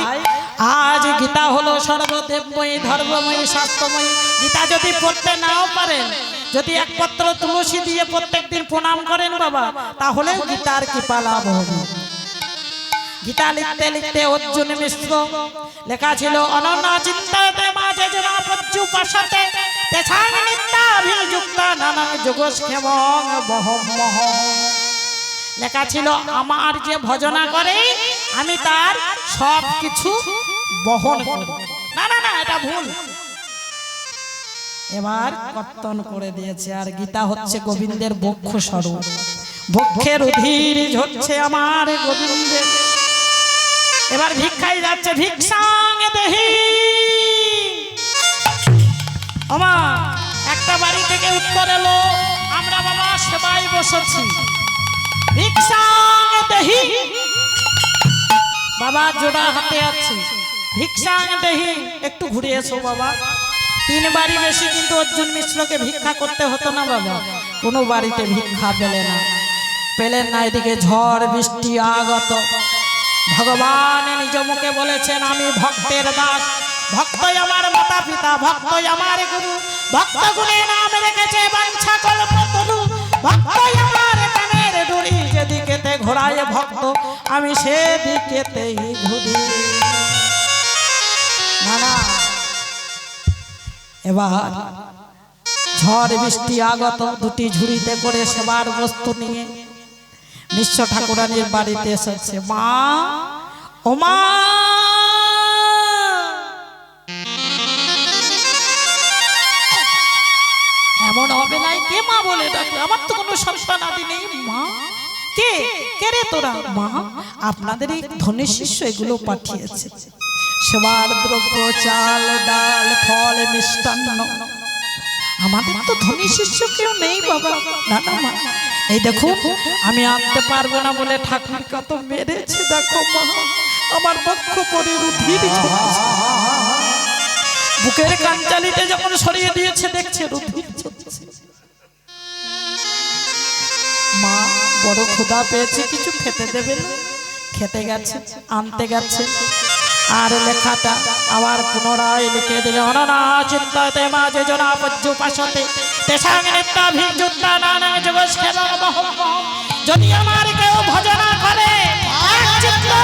আজ গীতা হলো সর্বদেবময়ী, ধর্মময়ী, শাস্ত্রময়ী। গীতা যদি পড়তে নাও পারেন, যদি এক পত্র তুলসী দিয়ে প্রত্যেকদিন প্রণাম করেন বাবা, তাহলেও গীতার কৃপা লাভ হবে। গীতা লিখতে লিখতে অর্জুন মিশ্র লেখা ছিল অনন্য চিন্তাতে মাঝে জনা পজ্জুপাশতে তেছাং নিত্যাভিযুক্তা নানা যোগক্ষেমং বহমহ। লেখা ছিল আমার যে ভজনা করে আমি তার সব কিছু বহন করি। না না না, এটা ভুল। এবার কর্তন করে দিয়েছে। আর গীতা হচ্ছে গোবিন্দের বক্ষ স্বরূপ, বক্ষের অধীর হচ্ছে আমার গোবিন্দের। এবার ভিক্ষাই যাচ্ছে, ভিক্ষাং দেহি। ওমা, একটা বাড়ি থেকে উত্তর এলো, আমরা বাবা সেবায় বসেছি, ভিক্ষাং দেহি। বাবা জোড়া হাতে আছে, ভিক্ষা দেহি, একটু ঘুরে এসো বাবা। 3 বাড়ি বেশি কিন্তু অর্জুন মিশ্রকে ভিক্ষা করতে হতো না বাবা, কোনো বাড়িতে ভিক্ষা পেলেন না। এদিকে ঝড় বৃষ্টি আগত, ভগবান নিজ মুখে বলেছেন আমি ভক্তের দাস, ভক্তই আমার মাতা পিতা, ভক্তই আমার গুরু, ভক্ত গুণে নাম রেখেছে বাঞ্ছা কল্পতরু, ভক্তই আমার প্রাণের ডুরি, যেদিকেতে ঘোরায় ভক্ত আমি সেদিকেতেই ঘুরি। না এবার ঝড় বৃষ্টি আগত, 2টি ঝুড়িতে করে সেবার বস্তু নিয়ে নিঃস্ব ঠাকুরানীর বাড়িতে এসেছে। মা, ও মা, এমন হবে নাই, কে মা বলে ডাকে? আমার তো কোনো সন্তান আদি নেই। মা, কে কে রে তোরা? মা, আপনাদের এই ধনী শিষ্য এগুলো পাঠিয়েছে, সেবার দ্রব্য, চাল ডাল ফল মিষ্টান্ন। আমাদের তো ধনী শিষ্য কেউ নেই বাবা। না না মা, এই দেখো আমি আনতে পারবো না বলে ঠাকুর কত মেরেছে। দেখো মা, আমার বক্ষ পরে রুধির ঝরছে, বুকের কাঞ্চালিতে যখন সরিয়ে দিয়েছে দেখছে রুধির ঝরছে। মা বড় ক্ষুধা পেয়েছে, কিছু খেতে দেবেন? খেতে গেছে, আনতে গেছে, আর লেখাটা আবার পুনরায় লিখে দিলে অননা চিন্তাতে মাঝে জনা পজ্জু পাশতে তেসাং নিত্যাভিযুক্তা নানা জগৎসেবা মহম। যদি আমার কেউ ভজনা করে এক চিত্তে,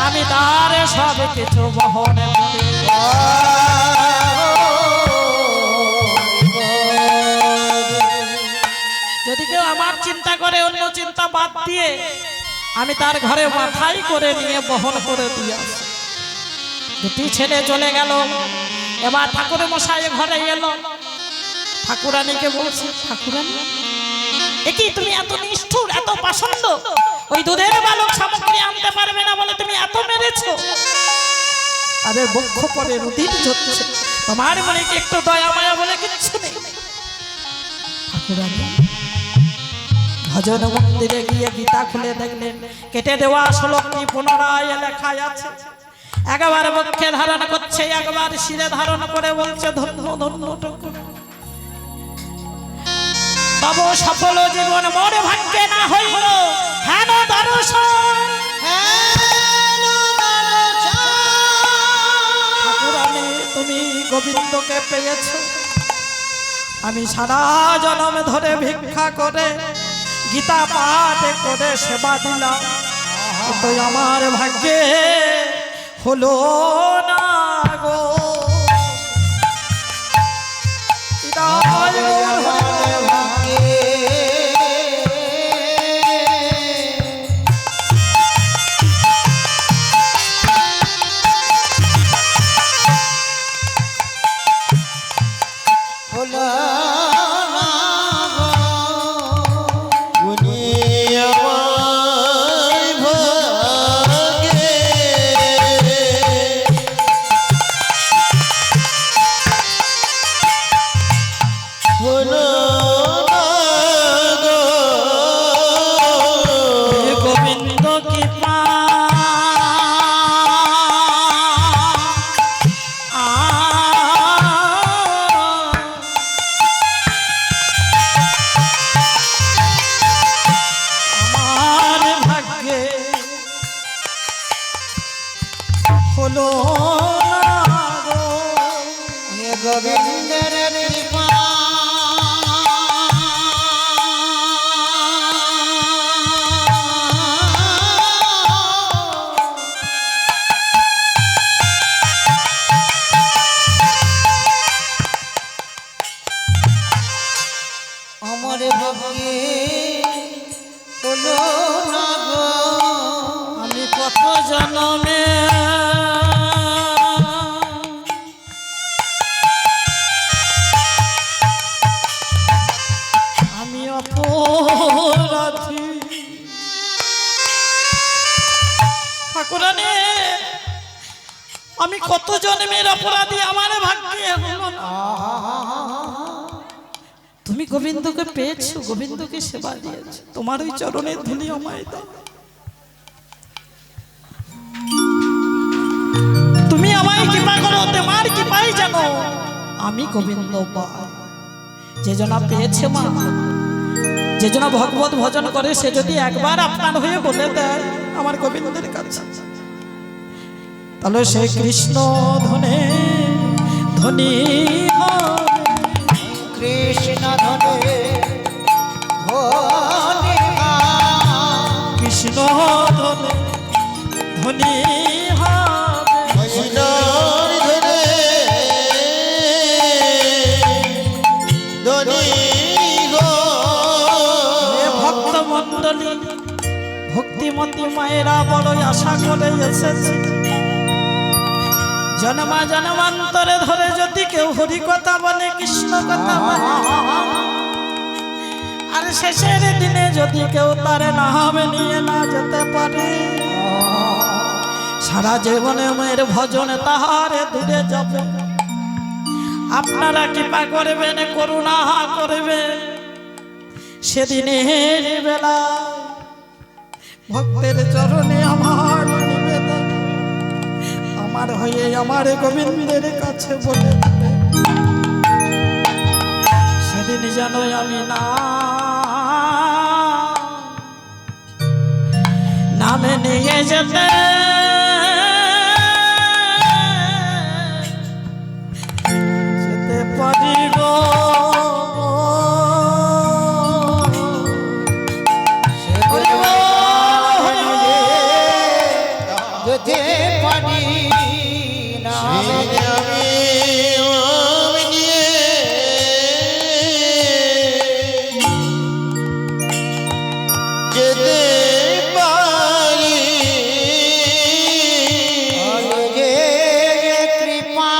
আমি তার সব কিছু বহন করি। যদি কেউ আমার চিন্তা করে, অন্য চিন্তা বাদ দিয়ে আমি তার ঘরে মাথায় করে নিয়ে বহন করে দিয়ে। 2টি ছেলে চলে গেল। এবার ঠাকুর মশাই ঘরে এলো, ঠাকুরানীকে বলছে, ঠাকুরানী একই তুমি এত নিষ্ঠুর, এত পাষণ্ড, ওই দুধের বালক সামগ্রী আনতে পারবে না বলে তুমি এত মেরেছো, তাদের বক্ষ পরে রুধির ঝরছে, তোমার মনে কি একটু দয়া মায়া বলে কিচ্ছু নেই? ঠাকুরানী ভজন মন্দিরে গিয়ে গীতা খুলে দেখলেন, কেটে দেওয়া শ্লোকটি পুনরায় লেখায় আছে। একবার বক্ষে ধারণ করছে, একবার শিরে ধারণ করে বলছে, ধন্য ধন্য ঠাকুর, তব সফল জীবন মোর ভাগ্যে না হইল হেন দর্শন। ঠাকুরানী তুমি গোবিন্দকে পেয়েছ, আমি সারা জন্ম ধরে ভিক্ষা করে গীতা পাঠ করে সেবা দিলাম, কিন্তু আমার ভাগ্যে হলো না গো। হলো গোবিন্দের কৃপা। আমার ভাগ্যে হলো না গো, আমি কত জন্মে ঠাকুরানী, আমি কত জন্মের অপরাধী, আমার ভাগ্যে হলো না। তুমি গোবিন্দকে পেয়েছো, গোবিন্দকে সেবা দিয়েছো, তোমার ওই চরণের ধুলি আমায় দাও। জনতে মার কি পাই জানো, আমি গোবিন্দ পাই। যে জনা পেয়েছে মা, যে জনা ভগবত ভজন করে, সে যদি একবার আপনার হয়ে বলে দেয় আমার গোবিন্দের কাছে, তাহলে সে কৃষ্ণ ধনে ধনী হবে। কৃষ্ণ ধনে ধনে কৃষ্ণ ধনে ধনী হবে। কৃষ্ণর ধনে ধনী গো। এ ভক্ত মণ্ডলী, ভক্তিমতী মায়েরা বড়ই আশা করে এসেছে, জন্মা জন্মান্তরে ধরে যদি কেউ হরি কথা বলে, কৃষ্ণ কথা বলে, আর শেষের দিনে যদি কেউ তার নাম নিয়ে না যেতে পারে, সারা জীবনে মেয়ের ভজনে তাহারে দূরে যাবে। আপনারা কৃপা করবেন, করুণা করবেন, সেদিনের বেলা ভক্তের চরণে আমার নিবেদন, আমার হয়ে আমার গোবিন্দের কাছে বলে দেবে, সেদিন যেন আমি নামে নিয়ে যেতে যেতে পারি গো। যেতে পারি না আমি নিয়ে যেতে পারি। যে কৃপা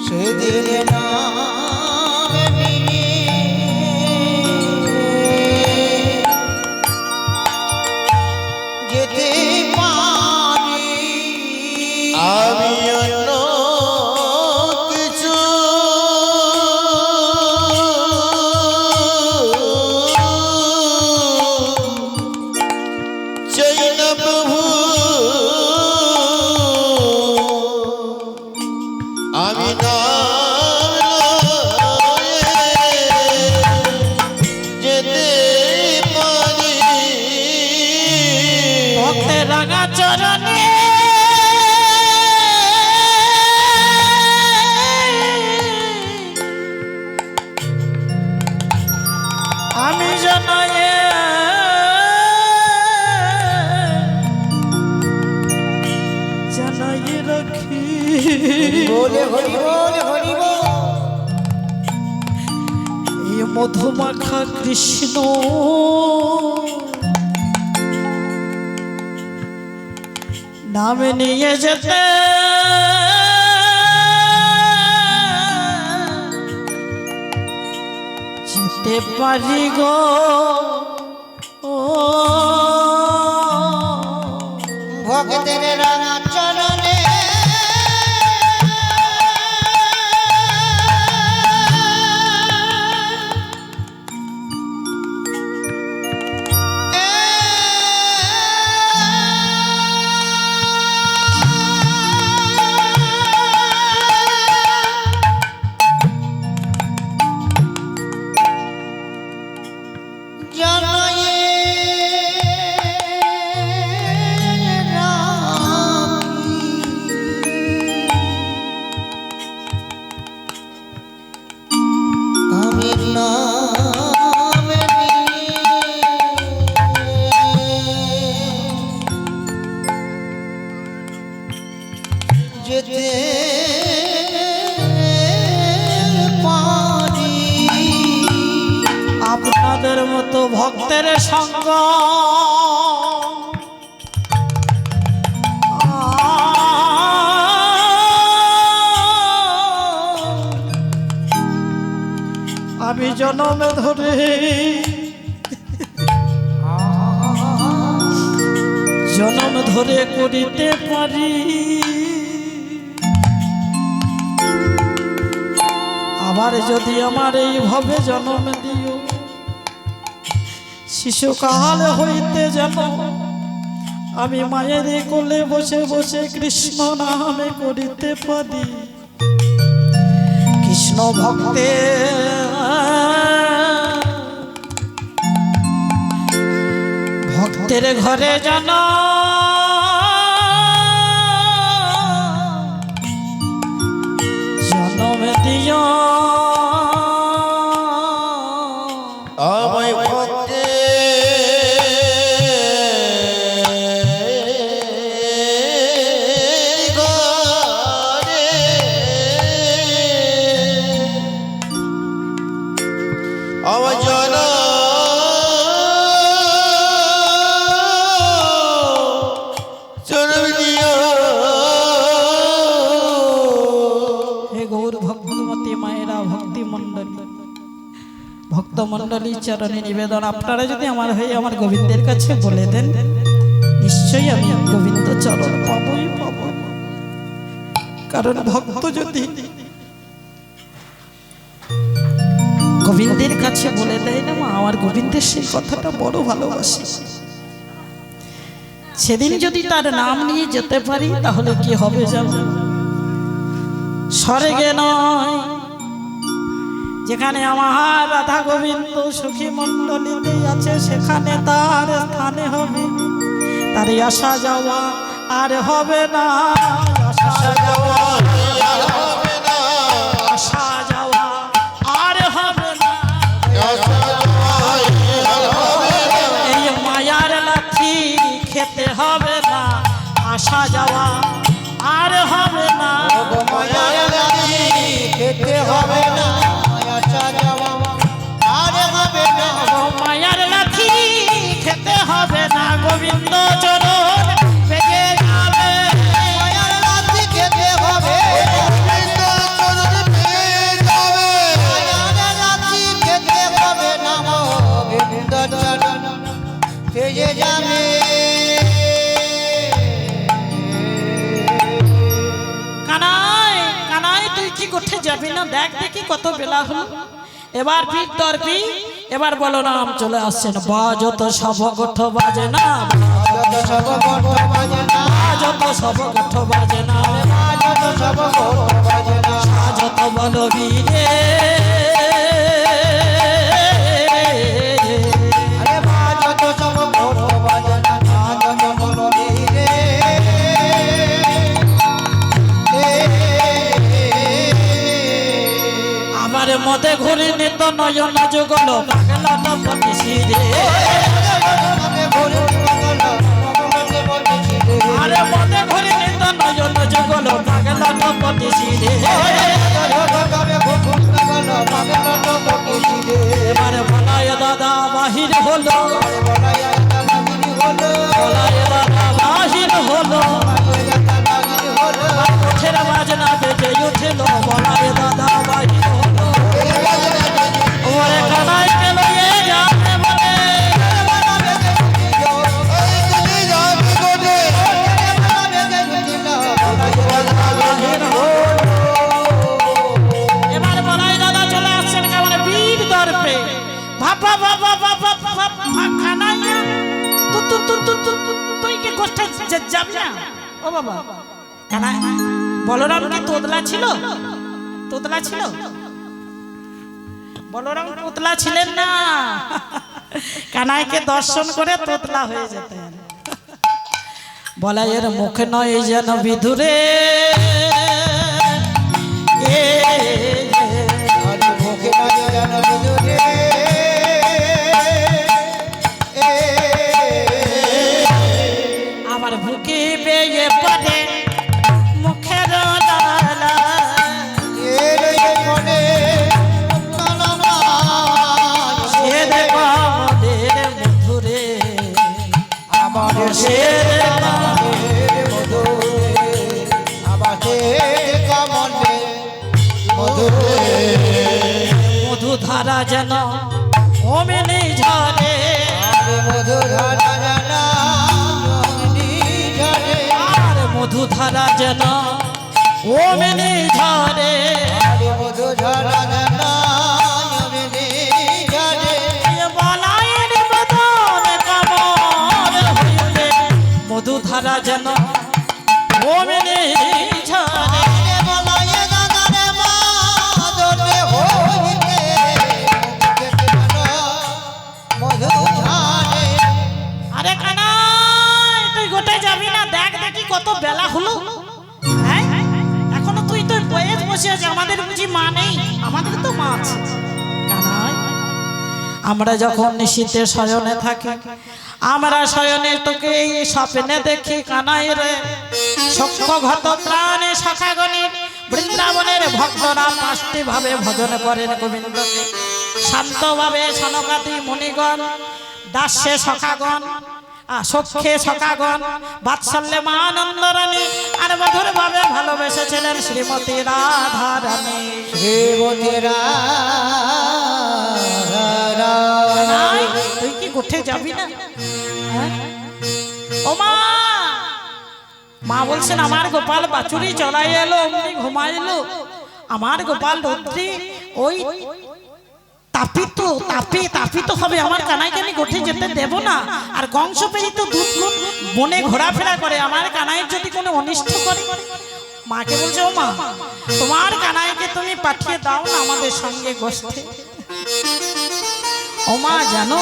সেদিন নামে যেতে পারি আমি অন্য কিছু চাই না প্রভু। আমি যেতে পারি ভক্তের রাঙা চরণে আমি জানাই জানাই রাখি বলে হরি বল হরি বল। এই মধুমাখা কৃষ্ণ নামে নিয়ে যেতে যেতে পারি গো। ও ভক্তের রাঙা চরণে যেতে পারি। আপনাদের মতো ভক্তের সঙ্গ আমি জনমে ধরে জনম ধরে করিতে পারি, আবার যদি আমার এইভাবে জনম দিও, শিশুকাল হইতে যেন আমি মায়ের কোলে বসে বসে কৃষ্ণ নামে করিতে পারি। কৃষ্ণ ভক্তে ভক্তের ঘরে যেন জনম দিও, আমায় ভক্তে ঘরে আমার জনম দিও। হে গৌর ভক্তমতী মায়েরা, ভক্তি মণ্ডলী, ভক্ত মণ্ডলী চরণে নিবেদন, আপনারা যদি আমার হয়ে আমার গোবিন্দের কাছে বলে দেন, নিশ্চয়ই আমি গোবিন্দ চরণ পাবই পাব। কারণ ভক্ত যদি গোবিন্দের কাছে বলে দেয় না, মা আমার গোবিন্দের সেই কথাটা বড় ভালোবাসি, সেদিন যদি তার নাম নিয়ে যেতে পারি তাহলে কি হবে জানো? স্বর্গে নয়, যেখানে আমার রাধা গোবিন্দ সখী মণ্ডলীতে আছে সেখানে তার স্থানে হবে। তার আসা যাওয়া আর হবে না, আসা যাওয়া আর হবে না, আসা যাওয়া আর হবে না, এই মায়ার লাঠি খেতে হবে না, আসা যাওয়া আর হবে না, মায়ার লাঠি খেতে হবে না, আসা যাওয়া আর হবে না, মায়ার লাঠি খেতে হবে না, গোবিন্দ চরণ পেয়ে যাবে, মায়ার লাঠি খেতে হবে, গোবিন্দ চরণ পেয়ে যাবে, মায়ার লাঠি খেতে হবে না, গোবিন্দ চরণ পেয়ে যাবে। কানাই কানাই তুই কি করতে যাবি না? দেখ দেখি কত বেলা হলো, এবার ভিড় দরবি, এবার বলো নাম চলে আসছেন। বাজত সব গোঠ বাজে না, যত সব গোঠ বাজে না, বাজত সব গোঠ বাজে না, যত সব গোঠ বাজে না, সাজত বলো বীরে, আরে যত সব গোঠ বাজে না, যত বলো রে, আমার মতে ঘুরি নিত নয়ন যুগল পাগলা নপতি শিরে, আরে মতে ঘুরি নিত নয়ন যুগল পাগলা নপতি শিরে, এবারে বলায় দাদা বাহির হলো, বলায় দাদা বাহির হলো, কোঠের বাজনা বেজে উঠল, বলায় দাদা বাহির হলো, ওরে কানাই কে লয়ে যাবে বলে, এবার বলাই দাদা চলে আসছেন কেমন বীর দর্পে, ভাপা ভাপা ভাপা ভাপা খানাইয়া তুই কি কষ্টে যাবি না? ও বাবা কানাই, বলরাম কি তোতলা ছিল? তোতলা ছিল? বলরাম তোতলা ছিলেন না, কানাইকে দর্শন করে তোতলা হয়ে যেতেন। বলাইয়ের মুখে নয় যেন বিধুরে, আমার বুকে বেয়ে পড়ে মুখের লালা, সে দেখো আমাদের মধুরে, আমার সে মধু ধারা যেন অমিনি ঝরে, মধুর ধারা যেন ও মেনে ঝরে আরে মধু ঝরা ঝরা অমনি ঝরে বলায়ের বদন কামর হইবে মধু ধারা যেন ও মেনে ঝরে আরে বলায়ে গাগারে মাদরে হইতে মধু ঝরে আরে কানাই তুই গোটে যাবি না দেখ দেখি কত বেলা হলো হ্যাঁ এখনো তুই তো বয়ে বসে আছিস আমাদের বুঝি মা নেই আমাদের তো মা আছে কানাই আমরা যখন নিশীতে শয়নে থাকি আমরা শয়নে তোকে এই স্বপ্নে দেখি কানাই রে সক্ষঘত প্রাণে শাখাগণে বৃন্দাবনের ভক্তরা পাঁচটি ভাবে ভজন করেন গোবিন্দকে শান্তভাবে সনকাদি মুনিগণ দাস্যে সখাগণ সখ্যে সখাগণ বাৎসল্যে মা আনন্দ রানী আর মধুর ভাবে ভালোবেসেছিলেন শ্রীমতী রাধা রানী শ্রীমতী রাধা নাই, তুই কি গোঠে যাবি না হ্যাঁ? ও মা মা বলছেন আমার গোপাল বাছুরি চলাই এলো অমনি ঘুমাইলো আমার গোপাল রৌদ্রি ওই তাপিত হবে আমার কানাইকে আমি গোঠে যেতে দেব না আর কংস পেয়ে তো দুধ বনে ঘোরাফেরা করে আমার কানাইয়ের যদি কোনো অনিষ্ট করে মাকে বলছে ও মা তোমার কানাইকে তুমি পাঠিয়ে দাও না আমাদের সঙ্গে গোষ্ঠে ও মা জানো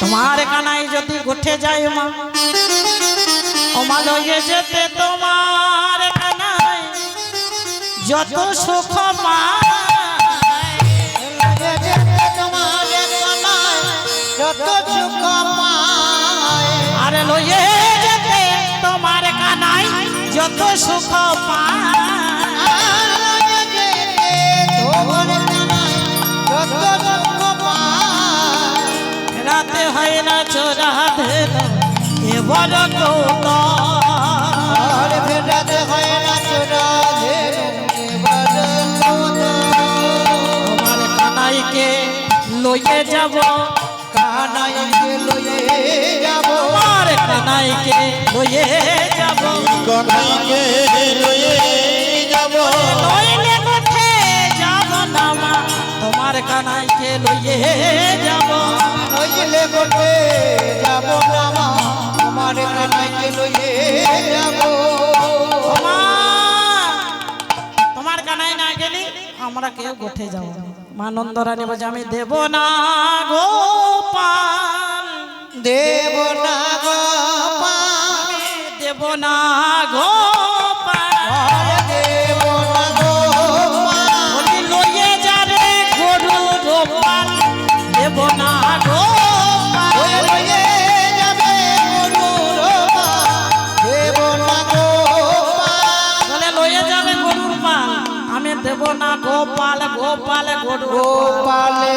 তোমার কানাই যদি গোঠে যায় মা ও মা লয়ে যেতে তোমার কানাই যত সুখ পায় আরে লয়ে যেতে তোমার কানাই যত সুখ পায় রাতে হয় না চোরা ধেন এবার তোমার কানাইকে লইয়ে যাব কানাইকে লয়ে যাব তোমার কানাইকে লইয়ে যাব কানাইকে লয়ে যাব নইলে গোঠে যাব না মা তোমার কানাইকে লইয়ে যাব নইলে গোটে যাব না মা আমার কানাইকে লয়ে যাব ও মা, তোমার কানাই না গেলি আমরা কেউ গোঠে যাব না মা নন্দরানী বলছে আমি দেব না গোপাল দেব না গো দেব না গোপাল দেব না গো বলি লইয়ে যাবে গরু গোপাল দেব না গোপাল লয়ে যাবে গরুর দেব না গো বলে লইয়ে যাবে গরুর পাল আমি দেব না গোপাল গোপাল গরু গোপালে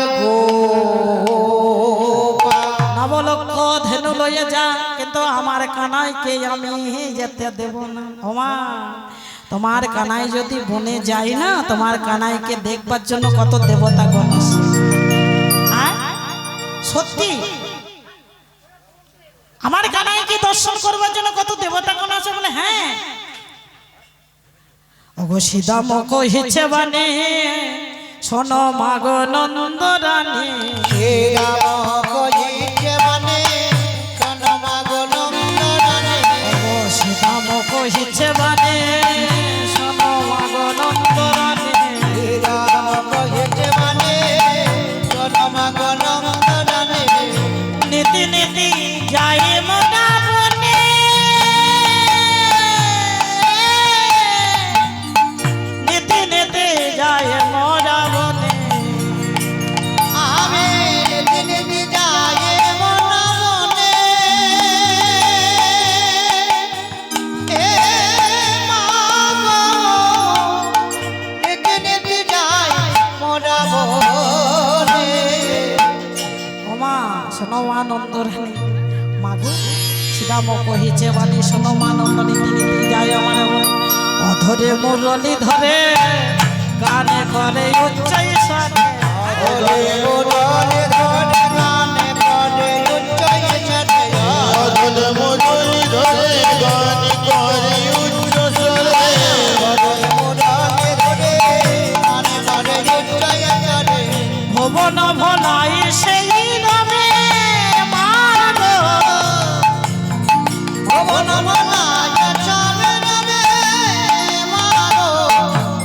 গোপাল নবলক্ষ ধেনু লইয়ে যা কিন্তু আমার কানাইকে আমি যেতে দেব না ওমা তোমার কানাই যদি বনে যায় না তোমার কানাইকে দেখবার জন্য কত দেবতা গণ আসে। সত্যি আমার কানাইকে দর্শন করবার জন্য কত দেবতা গণ আছে বলে হ্যাঁ ওগো সীতাম কহিছে বানে শোনো মাগো নন্দরানী শ্রীরাম কহিছে মানে সনমা গো নন্দরানী ও সীতাম কহিছে বানে শোনো মাগো নন্দরানী শ্রীরাম কহিছে মানে সনমা গো নন্দরানী নীতি নীতি যাই মোটা বনে নীতি নীতি যাই মোরা বনে আমি দিন যাই মনা মনে এ মা গো দিন যাই মনা মনে ওমা শোনো আনন্দরানী মাগো সীতাম কহিছে বাণী শোনো আনন্দ নীতি নীতি যাই আমার বনে অধরে মুরলি ধরে গানে করে উচ্চাই সারে ওরে ওরে ধরে গানে করে উচ্চই ছাড়ে অধুর মুরলি ধরে গান করে হয় সেই রবে মাগো ভুবন ভোলায় চবে রবে মাগো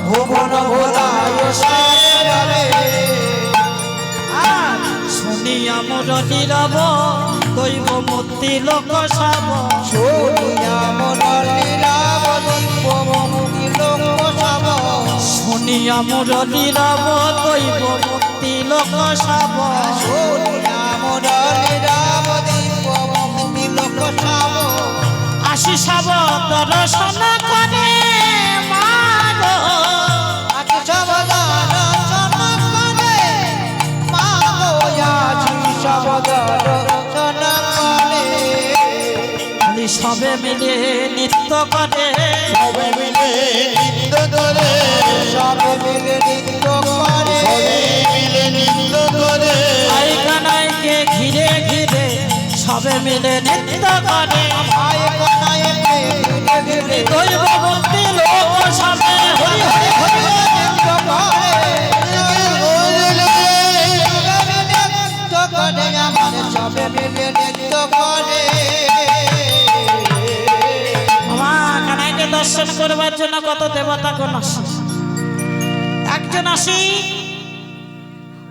ভুবন ভোলায় সে রবে আর শুনিয়া মোর নীরব দৈব মূর্তি লোক সব শুনিয়া মন লীলাব দিব্য মুক্তি লোক সব শুনিয়া মোর নীরব দৈব মূর্তি লোক সব শুনিয়া মন লীলাব দিব্য মুক্তি লোক সব আসি সব দর্শন করে মাগো আছি সব দর্শন করে মাগো আছি সব দর্শন করে খালি সবে মিলে নৃত্য করে সবে মিলে নৃত্য করে সবে মিলে নৃত্য করে মিলে নৃত্য করে আই কানাইকে ঘিরে ঘিরে সবে মিলে নৃত্য করে ভাই কোনায় ঘিরে ঘিরে দৈব মূর্তি লোক সবে হরি হরি হরি নৃত্য করে নৃত্য করে আমার সবে মিলে নৃত্য করে আমার কানাইকে দর্শন করবার জন্য কত দেবতা কোন আসে একজন আসি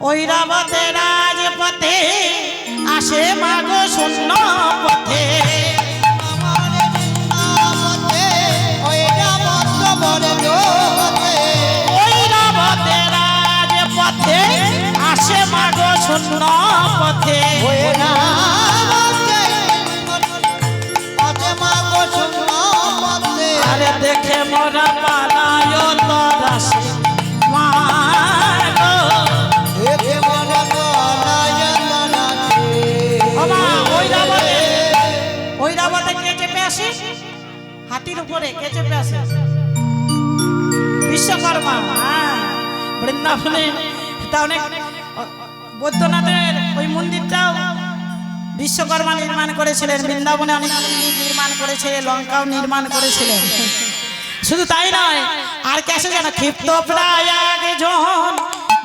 ঐরাবতের রাজপথে আসে মাগো শূন্য পথে ঐরাবতের রাজপথে আসে মাগো শূন্য পথে আরে দেখে মোরা পালায় তরাসে মাগো বাবা ঐরাবতে কে চেপে আসে হাতির উপরে কে চেপে আসে বিশ্বকর্মা বৃন্দাবনে এটা অনেক বৈদ্যনাথের ওই মন্দিরটাও বিশ্বকর্মা নির্মাণ করেছিলেন বৃন্দাবনে অনেক মন্দির নির্মাণ করেছিলেন লঙ্কাও নির্মাণ করেছিলেন শুধু তাই নয় আর কে আছে জানো ক্ষিপ্ত প্রায় একজন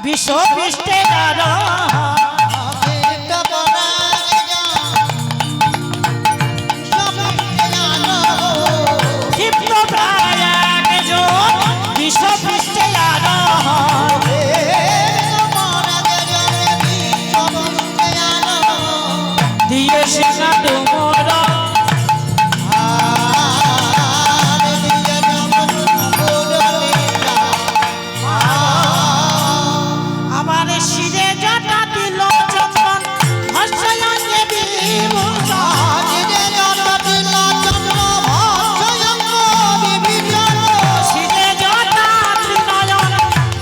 বিশ্ব পৃষ্ঠে ক্ষিপ্ত প্রায় একজন বিশ্ব পৃষ্ঠে দিয়ে সিংহা ডুমর আমার শিরে জটা দিল চন্দন হর্ষয়ঙ্গে বিভূষণ শিরে জটা ত্রিনয়ন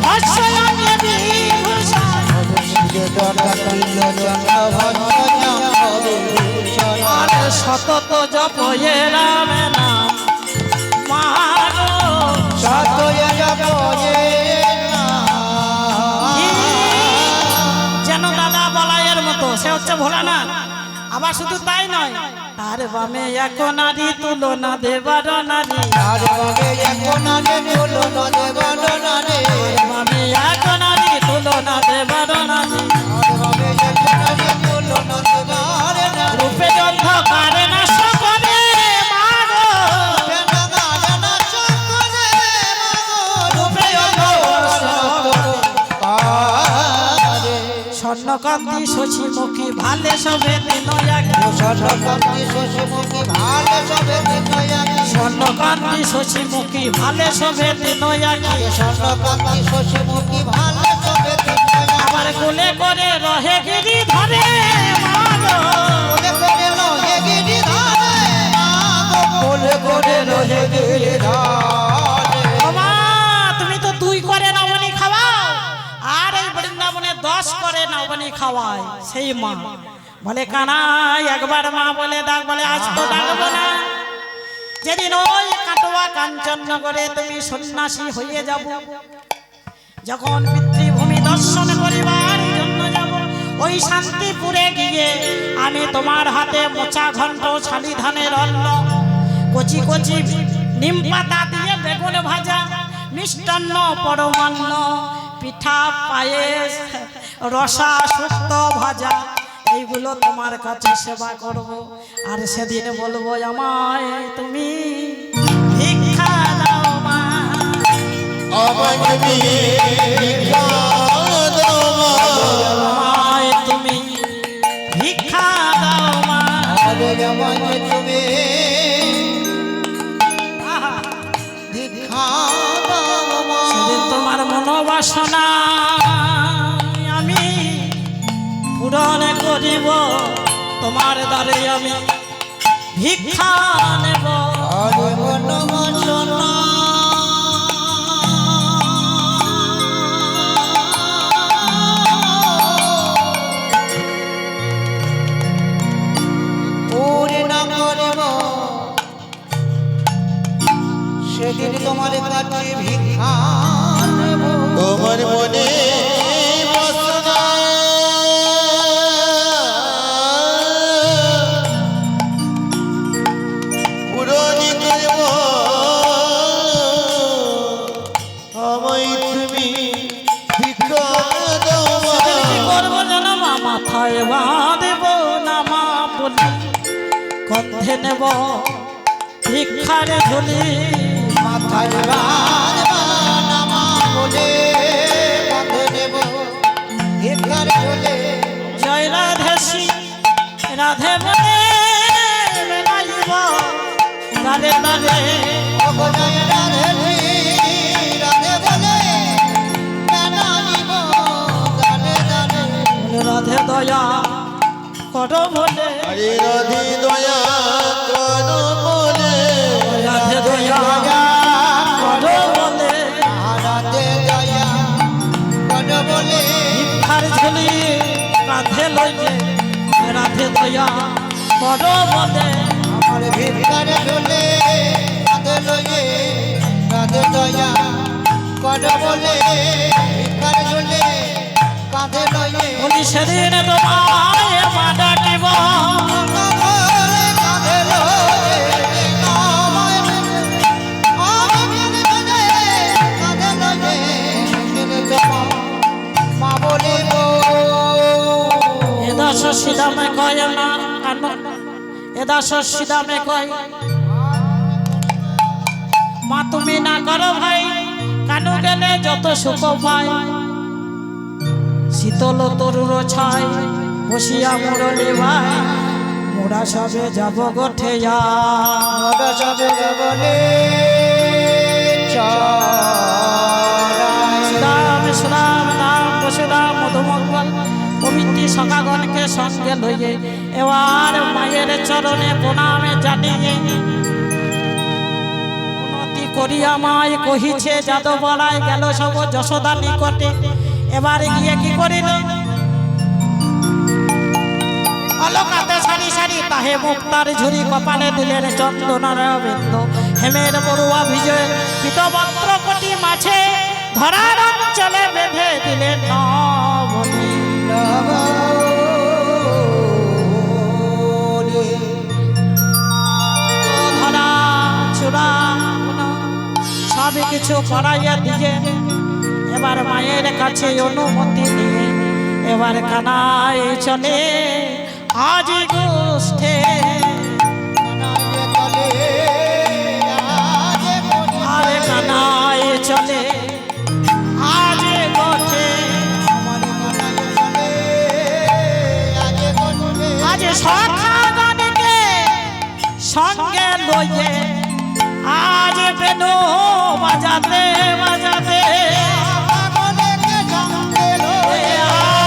হর্ষয়ঙ্গে বিভূষণ আর সতত জপয়ে রাম নাম মাগো যেন দাদা বলাইয়ের মতো সে হচ্ছে ভোলানাথ আবার শুধু তাই নয় তার বামে এক নারী তুলনা দেবার নারী বামে এক নারী তুলনা দেবার নারী রূপে অন্ধকার নাশ করে মাগো রূপে স্বর্ণকান্তি শশীমুখী ভালে সবে স্বর্ণকান্তি শশীমুখী ভালে সবে আবার কোলে করে রহে গিরি ধরে মাগো ওমা, তুমি তো 2 করে নবনী খাওয়াও আর এই বৃন্দাবনে 10 করে নবনী খাওয়ায় সেই মা বলে কানাই একবার মা বলে ডাক বলে আজ তো ডাকবো না যেদিন ওই কাটোয়া কাঞ্চননগরে তুমি সন্ন্যাসী হয়ে যাব যখন পিতৃভূমি দর্শন করিবার জন্য যাব ওই শান্তিপুরে গিয়ে আমি তোমার হাতে মোচা ঘন্ট ছালি ধানের অন্ন কচি কচি নিম পাতা দিয়ে বেগুন ভাজা মিষ্টান্ন পরমান্ন পিঠা পায়েস রসা শুক্ত ভাজা এইগুলো তোমার কাছে সেবা করব আর সেদিন বলবো আমায় তুমি ভিক্ষা দাও মা আমায় তুমি ভিক্ষা দাও মা আমায় তুমি ভিক্ষা দাও মা আরে আমায় তুমি আহা, ভিক্ষা দাও মা সেদিন তোমার মনোবাসনা আমি পূরণ করিব তোমার দ্বারে আমি ভিক্ষা নেব আরে মনোবাসনা পূর্ণ করিব সেদিন তোমার কাছে ভিক্ষা নেব তোমার মনে বাসনা পূরণ করব আমায় তুমি ভিক্ষা দাও মা সেদিন কি করবো জানো মা মাথায় বাঁধব না মা বলি কণ্ঠে নেব ভিক্ষার ঝুলি মাথায় বাঁধবা নামা বলে বাঁধে নেব ভিক্ষার ঝোলে জয় রাধেশি রাধে বলে বেড়াইব দাঁড়ে দাঁড়ে অভয় রাধে রাধে বলে জানাইব গানে গানে রাধে দয়া করো বলে আরে রাধে দয়া করো বলে রাধে দয়া করো বলে রাধে দয়া কর বলে ভিক্ষার ঝুলি কাঁধে লইয়ে রাধে দয়া করো বলে আমার ভিক্ষার ঝোলে রাধে লয়ে রাধে দয়া কর বলে ভিক্ষার ঝোলে কাঁধে লয়ে বলি সেদিন তোমায় মা ডাকিব কাঁধে লয়ে আমায় কাঁধে লয়ে মা বলিব এদা শশী দামে কয় না কান এদা শশী দামে কয় মা তুমি না করো ভাই কানু গেলে যত সুখ পায় শীতল তরুর ছাই বসিয়া মুরলি ভাই মোরা সবে যাব গোঠে ওরা সবে বলে চড়াই রাম শ্রাম রাম বসুরাম মধুমঙ্গল পবিত্র সখাগণকে সঙ্গে লইয়ে এবার মায়ের চরণে প্রণামে জানিয়ে উন্নতি করিয়া মায় কহিছে যাদব বলায় গেল সব যশোদা নিকটে এবার গিয়ে কি করিল অলকাতে সারি সারি তাহে মুক্তার ঝুরি কপালে দিলেন চন্দনার বৃন্দ হেমের বড়ুয়া ভিজে পিতবস্ত্র কোটি মাছে ধরার অঞ্চলে বেঁধে দিলেন নবনী ধরা চূড়া সব কিছু করাইয়া দিয়ে এবার মায়ের কাছে অনুমতি নিয়ে এবার কানাই চলে আজ গোষ্ঠে আরে কানাই চলে আজ গোষ্ঠে আজ সখাগণকে সঙ্গে লইয়ে আজ বেনু বাজাতে বাজাতে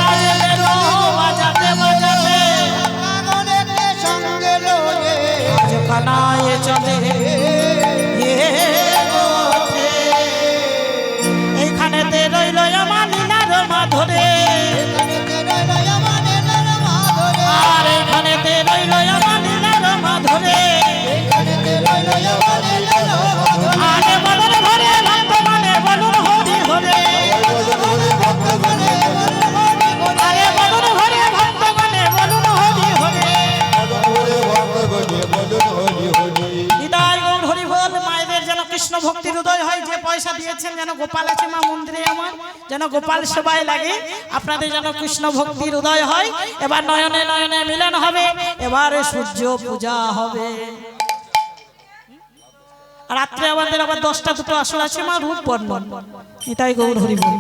আজ বেনু বাজাতে বাজাতে আজ কানায় চলে এইখানেতে রইল আমার লীলার মাধুরে আর এইখানেতে রইল আমার লীলার মাধুরে আরে বলুন ঘরে ভক্ত মানে বলুন হরি হরি কৃষ্ণ ভক্তির উদয় হয়, যে পয়সা দিয়েছেন যেন গোপাল আছে মা মন্দিরে আমার, যেন গোপাল সেবায় লাগে, আপনাদের যেন কৃষ্ণ ভক্তির উদয় হয়। এবার নয়নে নয়নে মিলন হবে, এবারে সূর্য পূজা হবে। রাত্রে আমাদের আবার 10টা দুটো আসর আছে মা, রূপ বর্ণন। এটাই গৌর হরি বল।